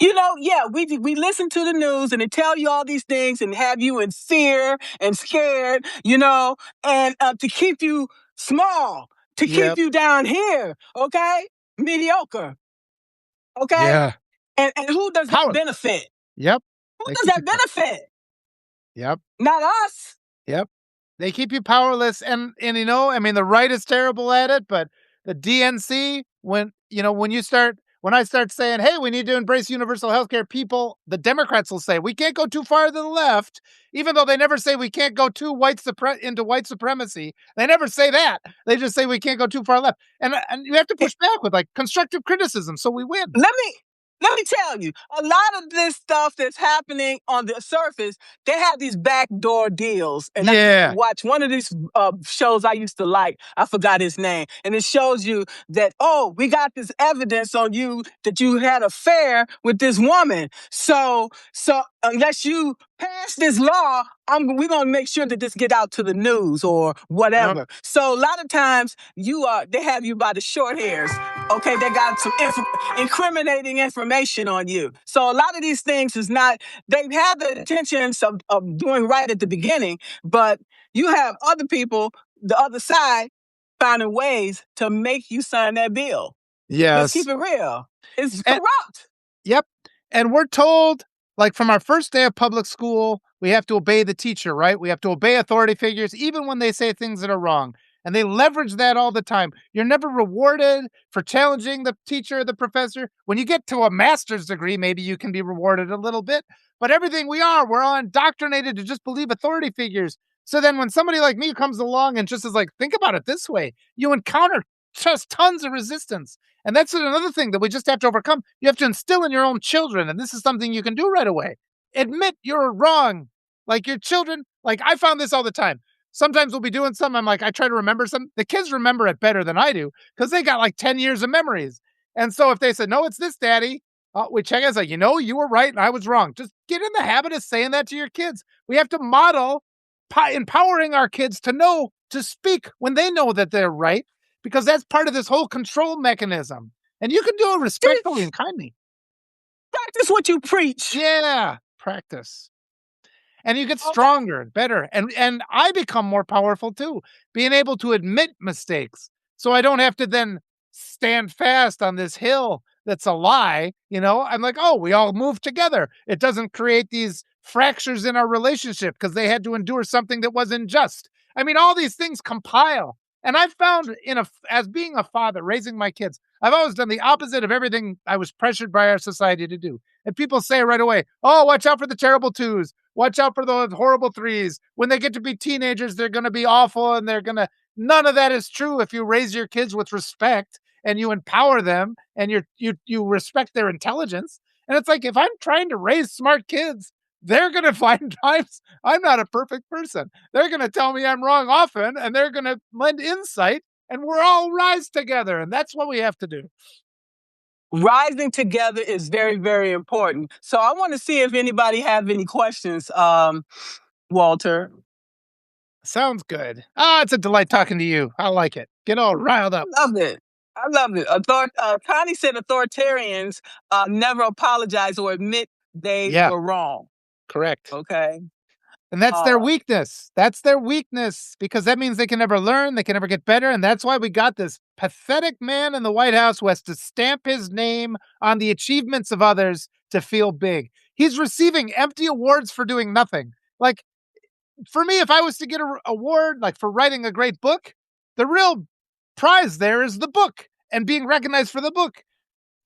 Yeah, we listen to the news and they tell you all these things and have you in fear and scared, and to keep you small, to keep Yep. you down here, okay? Mediocre, okay? Yeah. And who does that Powerless. benefit? Yep. Who They does keep you that benefit? Yep. Not us. Yep. They keep you powerless I mean the right is terrible at it, but the DNC when I start saying, "Hey, we need to embrace universal healthcare," the Democrats will say, "We can't go too far to the left," even though they never say we can't go too into white supremacy. They never say that. They just say we can't go too far left. And you have to push back with like constructive criticism so we win. Let me tell you, a lot of this stuff that's happening on the surface, they have these backdoor deals. And I used to Yeah. watch one of these shows I used to like. I forgot his name. And it shows you that, oh, we got this evidence on you that you had an affair with this woman. So unless you pass this law, we're going to make sure that this get out to the news or Yep. whatever. So a lot of times they have you by the short hairs. Okay, they got some incriminating information on you. So a lot of these things they have the intentions of doing right at the beginning, but you have other people, the other side, finding ways to make you sign that bill. Let's keep Yes. it real. It's And corrupt. Yep. And we're told, like from our first day of public school, we have to obey the teacher, right? We have to obey authority figures, even when they say things that are wrong. And they leverage that all the time. You're never rewarded for challenging the teacher or the professor. When you get to a master's degree, maybe you can be rewarded a little bit. But everything we're all indoctrinated to just believe authority figures. So then when somebody like me comes along and just is like, think about it this way, you encounter just tons of resistance. And that's another thing that we just have to overcome. You have to instill in your own children, and this is something you can do right away. Admit you're wrong. Like your children, like I found this all the time. Sometimes we'll be doing something. I'm like, I try to remember something. The kids remember it better than I do because they got like 10 years of memories. And so if they said, no, it's this, daddy, we check it. It's like, you were right and I was wrong. Just get in the habit of saying that to your kids. We have to model empowering our kids to know to speak when they know that they're right, because that's part of this whole control mechanism. And you can do it respectfully and kindly. Practice what you preach. Yeah, practice. And you get Okay. stronger and better. And I become more powerful too, being able to admit mistakes. So I don't have to then stand fast on this hill that's a lie. I'm like, oh, we all move together. It doesn't create these fractures in our relationship because they had to endure something that wasn't just. I mean, all these things compile. And I've found as being a father, raising my kids, I've always done the opposite of everything I was pressured by our society to do. And people say right away, oh, watch out for the terrible twos. Watch out for those horrible threes. When they get to be teenagers, they're going to be awful and none of that is true if you raise your kids with respect and you empower them and you respect their intelligence. And it's like, if I'm trying to raise smart kids, they're going to find times I'm not a perfect person. They're going to tell me I'm wrong often, and they're going to lend insight, and we're all rise together. And that's what we have to do. Rising together is very, very important. So I want to see if anybody have any questions, Walter. Sounds good. It's a delight talking to you. I like it. Get all riled up. I love it. I love it. Connie said authoritarians never apologize or admit they were wrong. Correct. Okay. And that's their weakness. That's their weakness, because that means they can never learn, they can never get better. And that's why we got this pathetic man in the White House who has to stamp his name on the achievements of others to feel big. He's receiving empty awards for doing nothing. Like, for me, if I was to get an award, like for writing a great book, the real prize there is the book and being recognized for the book.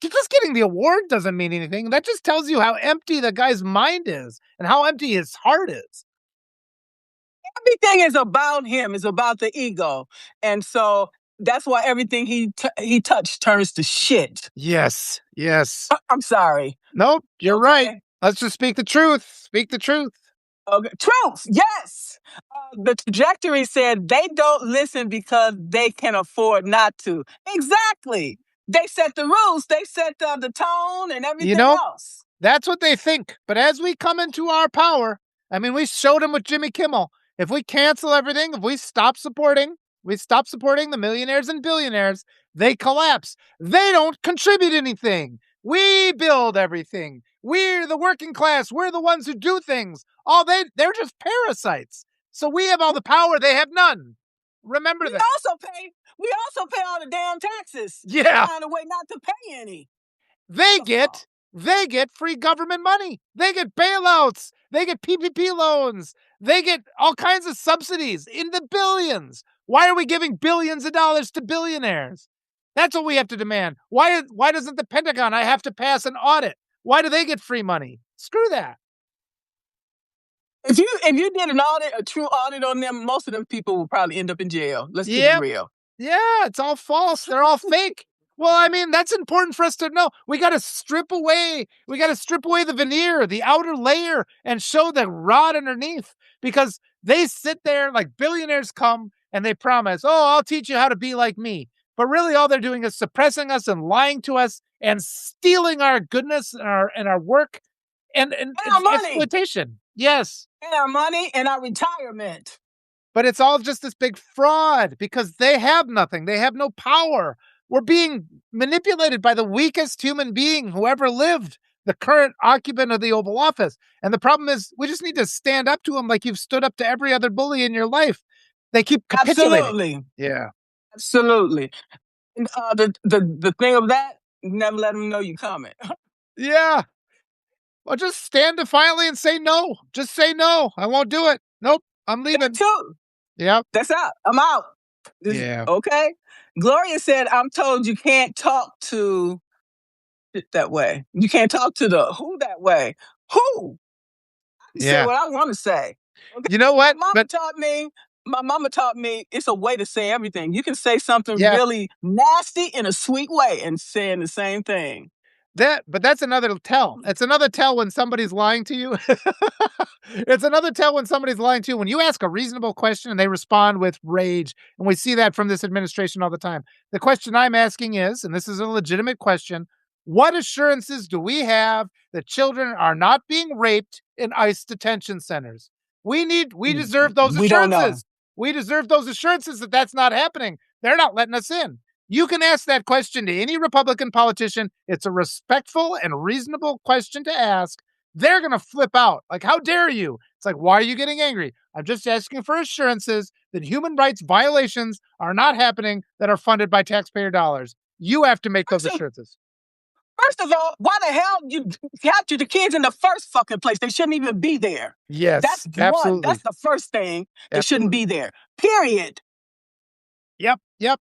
Just getting the award doesn't mean anything. That just tells you how empty the guy's mind is and how empty his heart is. Everything is about him, is about the ego. And so that's why everything he touched turns to shit. Yes. I'm sorry. Nope, you're right. Let's just speak the truth. Speak the truth. Okay. Truth, yes. The trajectory said they don't listen because they can afford not to. Exactly. They set the rules. They set the tone and everything else. That's what they think. But as we come into our power, I mean, we showed them with Jimmy Kimmel. If we cancel everything, if we stop supporting the millionaires and billionaires, they collapse. They don't contribute anything. We build everything. We're the working class. We're the ones who do things. They're just parasites. So we have all the power. They have none. Remember that. We also pay all the damn taxes. Yeah. Find a way not to pay any. They get free government money. They get bailouts. They get PPP loans. They get all kinds of subsidies in the billions. Why are we giving billions of dollars to billionaires? That's what we have to demand. Why doesn't the Pentagon, I have to pass an audit? Why do they get free money? Screw that. If you did an audit, a true audit on them, most of them people will probably end up in jail. Let's keep it real. Yeah, it's all false. They're all fake. Well, I mean, that's important for us to know. We got to strip away the veneer, the outer layer, and show the rod underneath, because they sit there like billionaires come and they promise, oh, I'll teach you how to be like me. But really all they're doing is suppressing us and lying to us and stealing our goodness and our work and our money. Exploitation. Yes. And our money and our retirement. But it's all just this big fraud because they have nothing. They have no power. We're being manipulated by the weakest human being who ever lived, the current occupant of the Oval Office. And the problem is we just need to stand up to him like you've stood up to every other bully in your life. They keep capitulating. Absolutely. Yeah. Absolutely. And, the thing of that, never let them know you coming. Yeah. Well, just stand defiantly and say no. Just say no. I won't do it. Nope. I'm leaving. That too. Yep. That's out. I'm out. Okay. Gloria said, I'm told you can't talk to it that way. You can't talk to the who that way. Who? I can say what I want to say. Okay? You know what? Mama taught me My mama taught me it's a way to say everything. You can say something Yeah. really nasty in a sweet way and saying the same thing. But that's another tell. It's another tell when somebody's lying to you. It's another tell when somebody's lying to you. When you ask a reasonable question and they respond with rage, and we see that from this administration all the time. The question I'm asking is, and this is a legitimate question, what assurances do we have that children are not being raped in ICE detention centers? We deserve those We don't know. assurances. We deserve those assurances that that's not happening. They're not letting us in. You can ask that question to any Republican politician. It's a respectful and reasonable question to ask. They're going to flip out. Like, how dare you? It's like, why are you getting angry? I'm just asking for assurances that human rights violations are not happening that are funded by taxpayer dollars. You have to make those First of, assurances. first of all, why the hell you captured the kids in the first fucking place? They shouldn't even be there. Yes, That's one. absolutely. That's the first thing. They shouldn't Absolutely. be there. Period. Yep. Yep.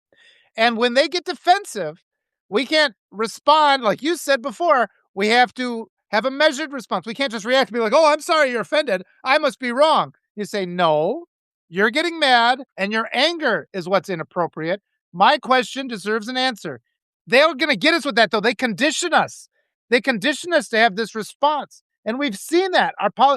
And when they get defensive, we can't respond like you said before. We have to have a measured response. We can't just react and be like, "Oh, I'm sorry you're offended. I must be wrong." You say, "No, you're getting mad and your anger is what's inappropriate. My question deserves an answer." They're going to get us with that though. They condition us. They condition us to have this response. And we've seen that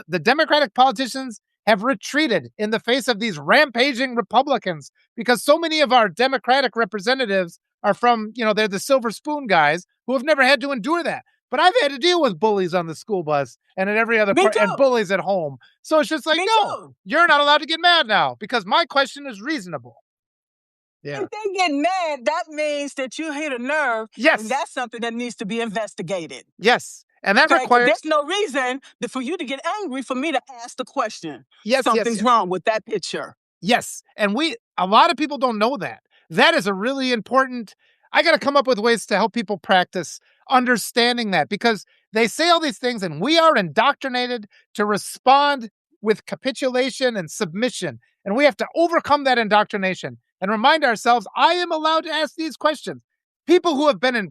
the Democratic politicians have retreated in the face of these rampaging Republicans because so many of our Democratic representatives are from, they're the silver spoon guys who have never had to endure that. But I've had to deal with bullies on the school bus and at every other Me part and too. bullies at home. So it's just like, Me no, too. you're not allowed to get mad now because my question is reasonable. Yeah. If they get mad, that means that you hit a nerve, and Yes. that's something that needs to be investigated. Yes. And that Okay, because requires, there's no reason for you to get angry for me to ask the question. yes, yes, Something's yes. wrong with that picture. Yes. And a lot of people don't know that. That is a really important, I got to come up with ways to help people practice understanding that because they say all these things and we are indoctrinated to respond with capitulation and submission. And we have to overcome that indoctrination and remind ourselves, I am allowed to ask these questions. People who have been in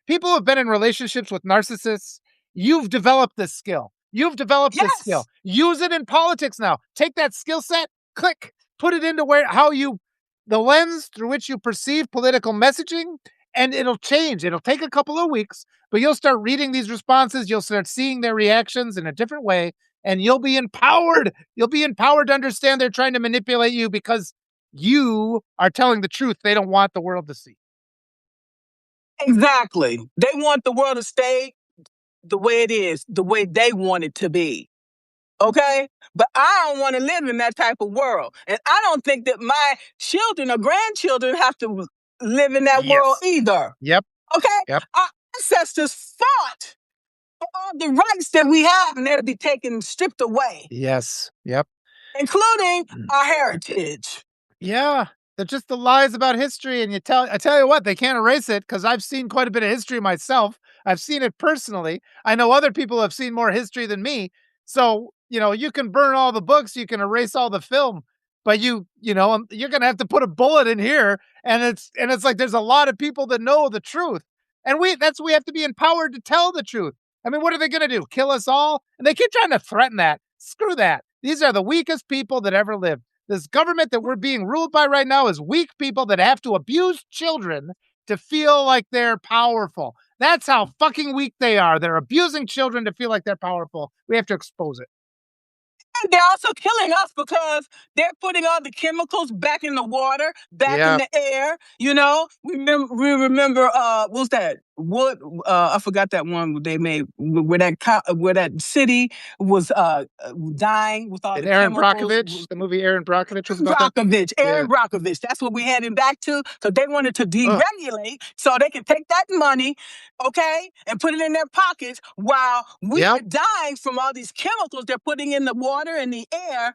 people who have been in relationships with narcissists, you've developed this skill. You've developed this skill. Yes, Use it in politics now. Take that skill set, click, put it into the lens through which you perceive political messaging, and it'll change. It'll take a couple of weeks, but you'll start reading these responses. You'll start seeing their reactions in a different way, and you'll be empowered. You'll be empowered to understand they're trying to manipulate you because you are telling the truth they don't want the world to see. exactly. They want the world to stay the way it is, the way they want it to be. Okay? But I don't want to live in that type of world. And I don't think that my children or grandchildren have to live in that world Yes. either. Yep. Okay? Yep. Our ancestors fought for all the rights that we have, and they'll be taken, stripped away, Yes. Yep. including our heritage. Yeah, they're just the lies about history, and I tell you what, they can't erase it because I've seen quite a bit of history myself. I've seen it personally. I know other people have seen more history than me. So, you can burn all the books, you can erase all the film, but you're gonna have to put a bullet in here. And it's like there's a lot of people that know the truth. And we have to be empowered to tell the truth. I mean, what are they gonna do? Kill us all? And they keep trying to threaten that. Screw that. These are the weakest people that ever lived. This government that we're being ruled by right now is weak people that have to abuse children to feel like they're powerful. That's how fucking weak they are. They're abusing children to feel like they're powerful. We have to expose it. And they're also killing us because they're putting all the chemicals back in the water, back in Yeah. the air. We remember what's that? What I forgot that one they made where that city was dying with all And the Aaron chemicals. Brockovich, the movie Aaron Brockovich was about that. Brockovich, Yeah. Aaron Brockovich. That's what we're heading back to because they wanted to Ugh. deregulate so they can take that money, okay, and put it in their pockets while we Yep. are dying from all these chemicals they're putting in the water and the air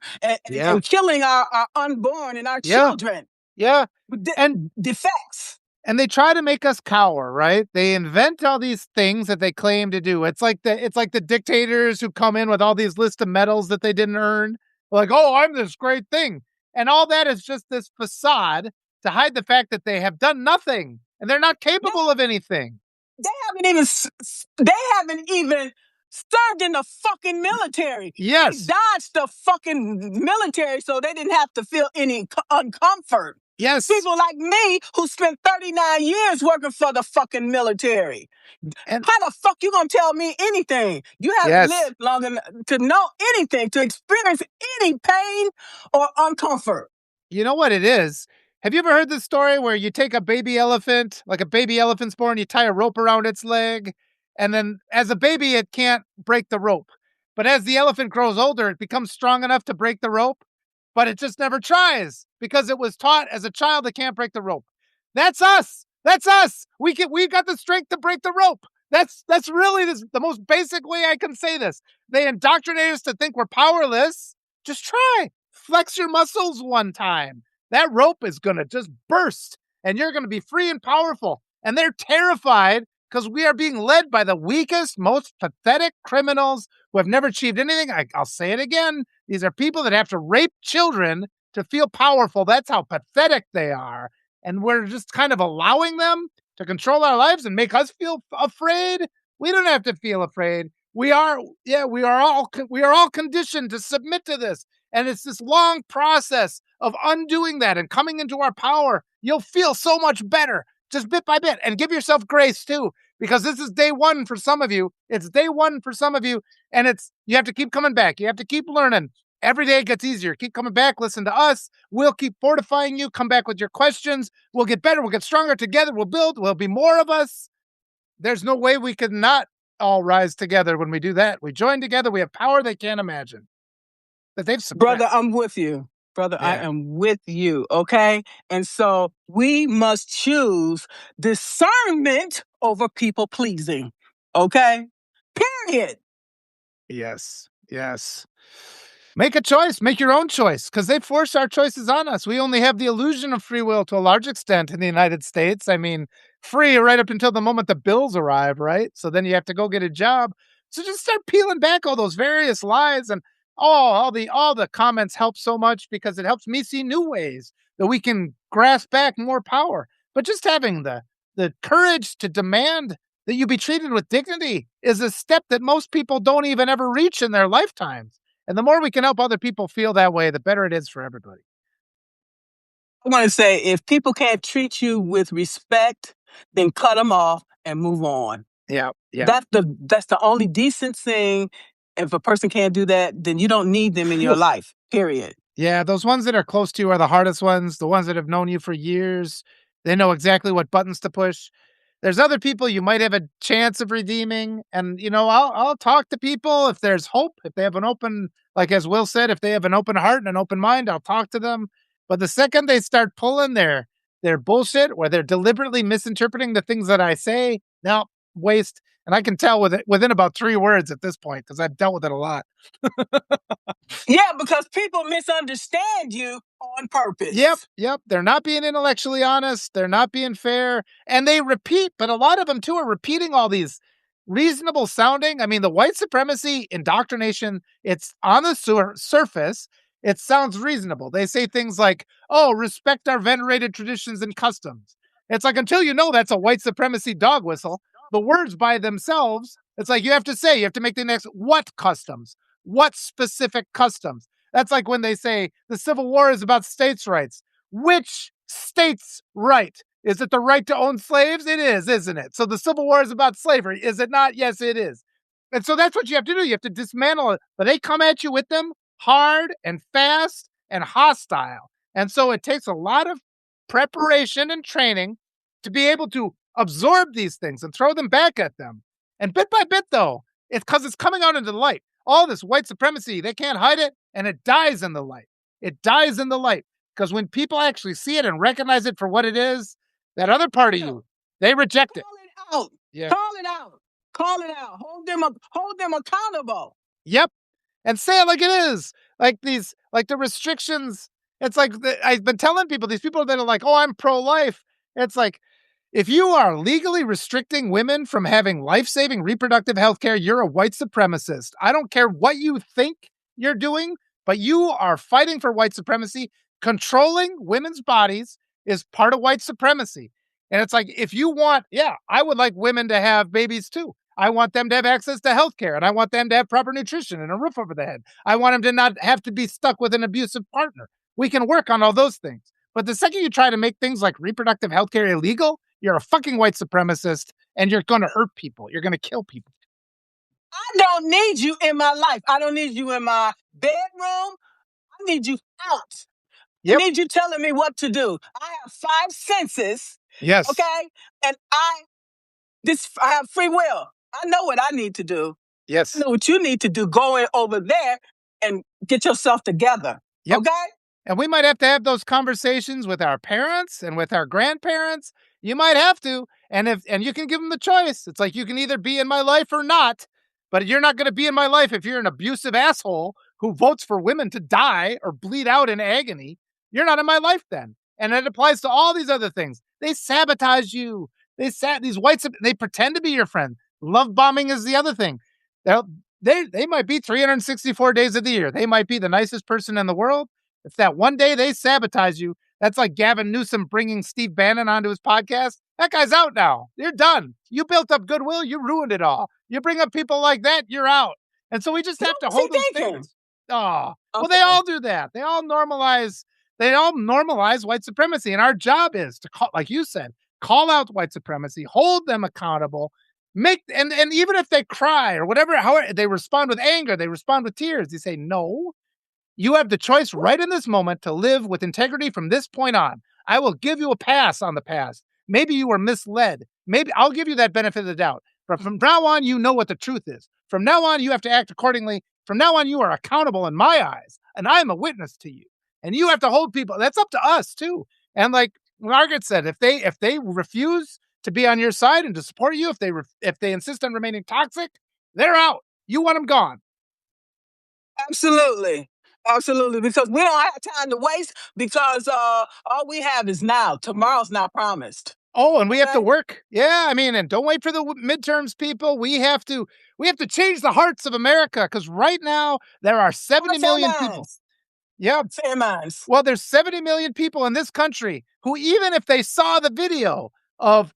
Yeah. and killing our unborn and our Yeah. children Yeah. with And defects. and they try to make us cower, right? They invent all these things that they claim to do. It's like the dictators who come in with all these lists of medals that they didn't earn. Like, "Oh, I'm this great thing." And all that is just this facade to hide the fact that they have done nothing and they're not They, capable of anything. they haven't even served in the fucking military. They Yes. dodged the fucking military so they didn't have to feel any uncomfort. Yes. People like me who spent 39 years working for the fucking military. And How the fuck you gonna tell me anything? You haven't yes. lived long enough to know anything, to experience any pain or uncomfort. You know what it is? Have you ever heard this story where you take a baby elephant, like a baby elephant's born, you tie a rope around its leg, and then as a baby, it can't break the rope. But as the elephant grows older, it becomes strong enough to break the rope, but it just never tries because it was taught as a child it can't break the rope. That's us. That's us. We've got the strength to break the rope. That's really the most basic way I can say this. They indoctrinate us to think we're powerless. Just try. Flex your muscles one time. That rope is going to just burst and you're going to be free and powerful. And they're terrified because we are being led by the weakest, most pathetic criminals who have never achieved anything. I'll say it again. These are people that have to rape children to feel powerful. That's how pathetic they are. And we're just kind of allowing them to control our lives and make us feel afraid. We don't have to feel afraid. We are all conditioned to submit to this. And it's this long process of undoing that and coming into our power. You'll feel so much better just bit by bit, and give yourself grace too, because this is day one for some of you. It's day one for some of you. And you have to keep coming back. You have to keep learning. Every day it gets easier. Keep coming back. Listen to us. We'll keep fortifying you. Come back with your questions. We'll get better. We'll get stronger together. We'll build. There'll be more of us. There's no way we could not all rise together when we do that. We join together. We have power they can't imagine. That they've suppressed. Brother, I'm with you. Brother, I am with you, okay? And so we must choose discernment over people pleasing, okay? Period. Yes. Make a choice. Make your own choice, because they force our choices on us. We only have the illusion of free will to a large extent in the United States. I mean, free right up until the moment the bills arrive, right? So then you have to go get a job. So just start peeling back all those various lies, and all the comments help so much because it helps me see new ways that we can grasp back more power. But just having the courage to demand that you be treated with dignity is a step that most people don't even ever reach in their lifetimes. And the more we can help other people feel that way, the better it is for everybody. I want to say, if people can't treat you with respect, then cut them off and move on. Yeah. That's the only decent thing. If a person can't do that, then you don't need them in your life, period. Yeah, those ones that are close to you are the hardest ones. The ones that have known you for years, they know exactly what buttons to push. There's other people you might have a chance of redeeming. And, I'll talk to people if there's hope, if they have an open, like as Will said, if they have an open heart and an open mind, I'll talk to them. But the second they start pulling their bullshit, or they're deliberately misinterpreting the things that I say, no, waste. And I can tell within about 3 words at this point, because I've dealt with it a lot. Yeah, because people misunderstand you on purpose. Yep. They're not being intellectually honest. They're not being fair. And they repeat, but a lot of them too are repeating all these reasonable sounding. I mean, the white supremacy indoctrination, it's on the surface. It sounds reasonable. They say things like, oh, respect our venerated traditions and customs. It's like, until you know that's a white supremacy dog whistle, the words by themselves, it's like you have to make the next, what customs? What specific customs? That's like when they say the Civil War is about states' rights. Which states' right? Is it the right to own slaves? It is, isn't it? So the Civil War is about slavery. Is it not? Yes, it is. And so that's what you have to do. You have to dismantle it. But they come at you with them hard and fast and hostile. And so it takes a lot of preparation and training to be able to absorb these things and throw them back at them. And bit by bit, though, it's because it's coming out into the light. All this white supremacy, they can't hide it, and it dies in the light. It dies in the light because when people actually see it and recognize it for what it is, that other part of you, they reject it. Call it out. Yeah. Call it out. Call it out. Hold them accountable. Yep. And say it like it is. Like the restrictions. It's like I've been telling people, these people that are like, oh, I'm pro-life. It's like, if you are legally restricting women from having life-saving reproductive health care, you're a white supremacist. I don't care what you think you're doing, but you are fighting for white supremacy. Controlling women's bodies is part of white supremacy. And it's like, if you want, I would like women to have babies too. I want them to have access to healthcare, and I want them to have proper nutrition and a roof over their head. I want them to not have to be stuck with an abusive partner. We can work on all those things. But the second you try to make things like reproductive healthcare illegal, you're a fucking white supremacist and you're going to hurt people. You're going to kill people. I don't need you in my life. I don't need you in my bedroom. I need you out. I need you telling me what to do. I have 5 senses. Yes. Okay. And I have free will. I know what I need to do. Yes. I know what you need to do. Go over there and get yourself together. Yep. Okay. And we might have to have those conversations with our parents and with our grandparents. You might have to. And you can give them the choice. It's like, you can either be in my life or not, but you're not going to be in my life if you're an abusive asshole who votes for women to die or bleed out in agony. You're not in my life then. And it applies to all these other things. They sabotage you. These whites, they pretend to be your friend. Love bombing is the other thing. They might be 364 days of the year. They might be the nicest person in the world. If that one day they sabotage you, that's like Gavin Newsom bringing Steve Bannon onto his podcast. That guy's out now. You're done. You built up goodwill. You ruined it all. You bring up people like that, you're out. And so we just have to hold those things. Oh, well, they all do that. They all normalize white supremacy. And our job is to call, like you said, call out white supremacy, hold them accountable, and even if they cry or whatever, however they respond with anger, they respond with tears. You say, no, you have the choice right in this moment to live with integrity from this point on. I will give you a pass on the past. Maybe you were misled. Maybe I'll give you that benefit of the doubt. But from now on, you know what the truth is. From now on, you have to act accordingly. From now on, you are accountable in my eyes, and I am a witness to you. And you have to hold people. That's up to us too. And like Margaret said, if they refuse to be on your side and to support you, if they insist on remaining toxic, they're out. You want them gone. Absolutely. Absolutely. Because we don't have time to waste, because all we have is now. Tomorrow's not promised. Oh, and we have to work. Yeah, I mean, and don't wait for the midterms, people. We have to change the hearts of America, because right now there are 70 million people. Yeah. Fair minds. Well, there's 70 million people in this country who, even if they saw the video of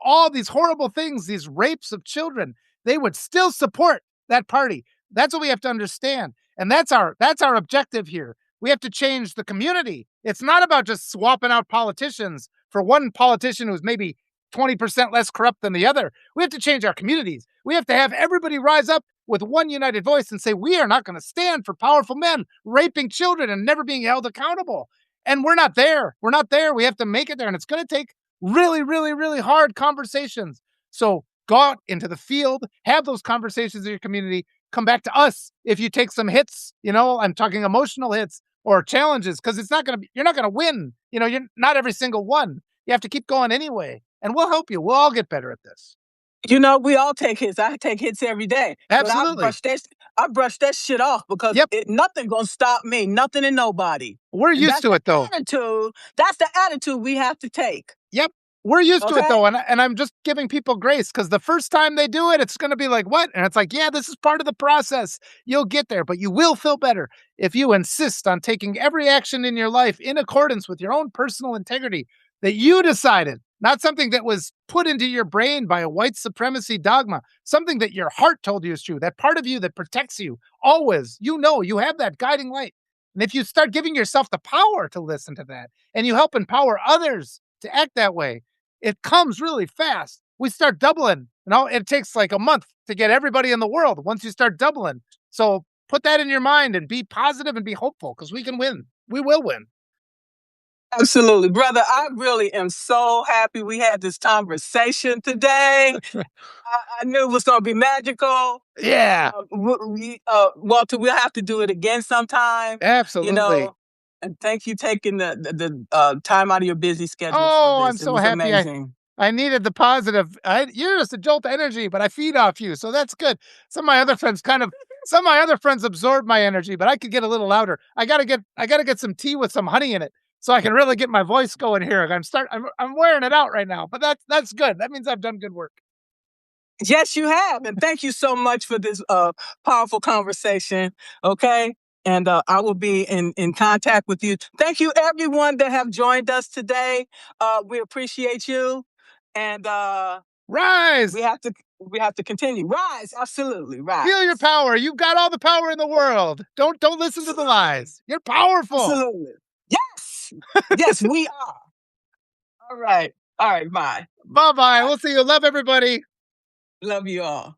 all these horrible things, these rapes of children, they would still support that party. That's what we have to understand. And that's our objective here. We have to change the community. It's not about just swapping out politicians for one politician who's maybe 20% less corrupt than the other. We have to change our communities. We have to have everybody rise up with one united voice and say, we are not going to stand for powerful men raping children and never being held accountable. And we're not there. We're not there. We have to make it there. And it's going to take really, really, really hard conversations. So go out into the field, have those conversations in your community, come back to us if you take some hits. I'm talking emotional hits or challenges, because you're not going to win. You're not every single one. You have to keep going anyway. And we'll help you. We'll all get better at this. We all take hits. I take hits every day. Absolutely. But I brush that shit off, because nothing gonna stop me. Nothing and nobody. We're used to it, though. That's the attitude we have to take. Yep. We're used to it, though. And I'm just giving people grace, because the first time they do it, it's going to be like, what? And it's like, yeah, this is part of the process. You'll get there, but you will feel better if you insist on taking every action in your life in accordance with your own personal integrity that you decided. Not something that was put into your brain by a white supremacy dogma, something that your heart told you is true, that part of you that protects you always. You have that guiding light. And if you start giving yourself the power to listen to that, and you help empower others to act that way, it comes really fast. We start doubling. It takes like a month to get everybody in the world once you start doubling. So put that in your mind and be positive and be hopeful, because we can win. We will win. Absolutely, brother. I really am so happy we had this conversation today. I knew it was going to be magical. Yeah. Walter, we'll have to do it again sometime. Absolutely. And thank you taking the time out of your busy schedule. Oh, for I'm this. so happy. Amazing. I needed the positive. You're just a jolt of energy, but I feed off you, so that's good. Some of my other friends absorb my energy, but I could get a little louder. I gotta get some tea with some honey in it, so I can really get my voice going here. I'm wearing it out right now, but that's good. That means I've done good work. Yes, you have, and thank you so much for this powerful conversation. Okay. And I will be in contact with you. Thank you, everyone that have joined us today. We appreciate you. And rise. We have to We have to continue. Rise, absolutely, Feel your rise. power. You've got all the power in the world. Don't listen to the lies. You're powerful. Absolutely. Yes. Yes, we are. All right. All right. Bye. Bye bye. Bye. We'll see you. Love everybody. Love you all.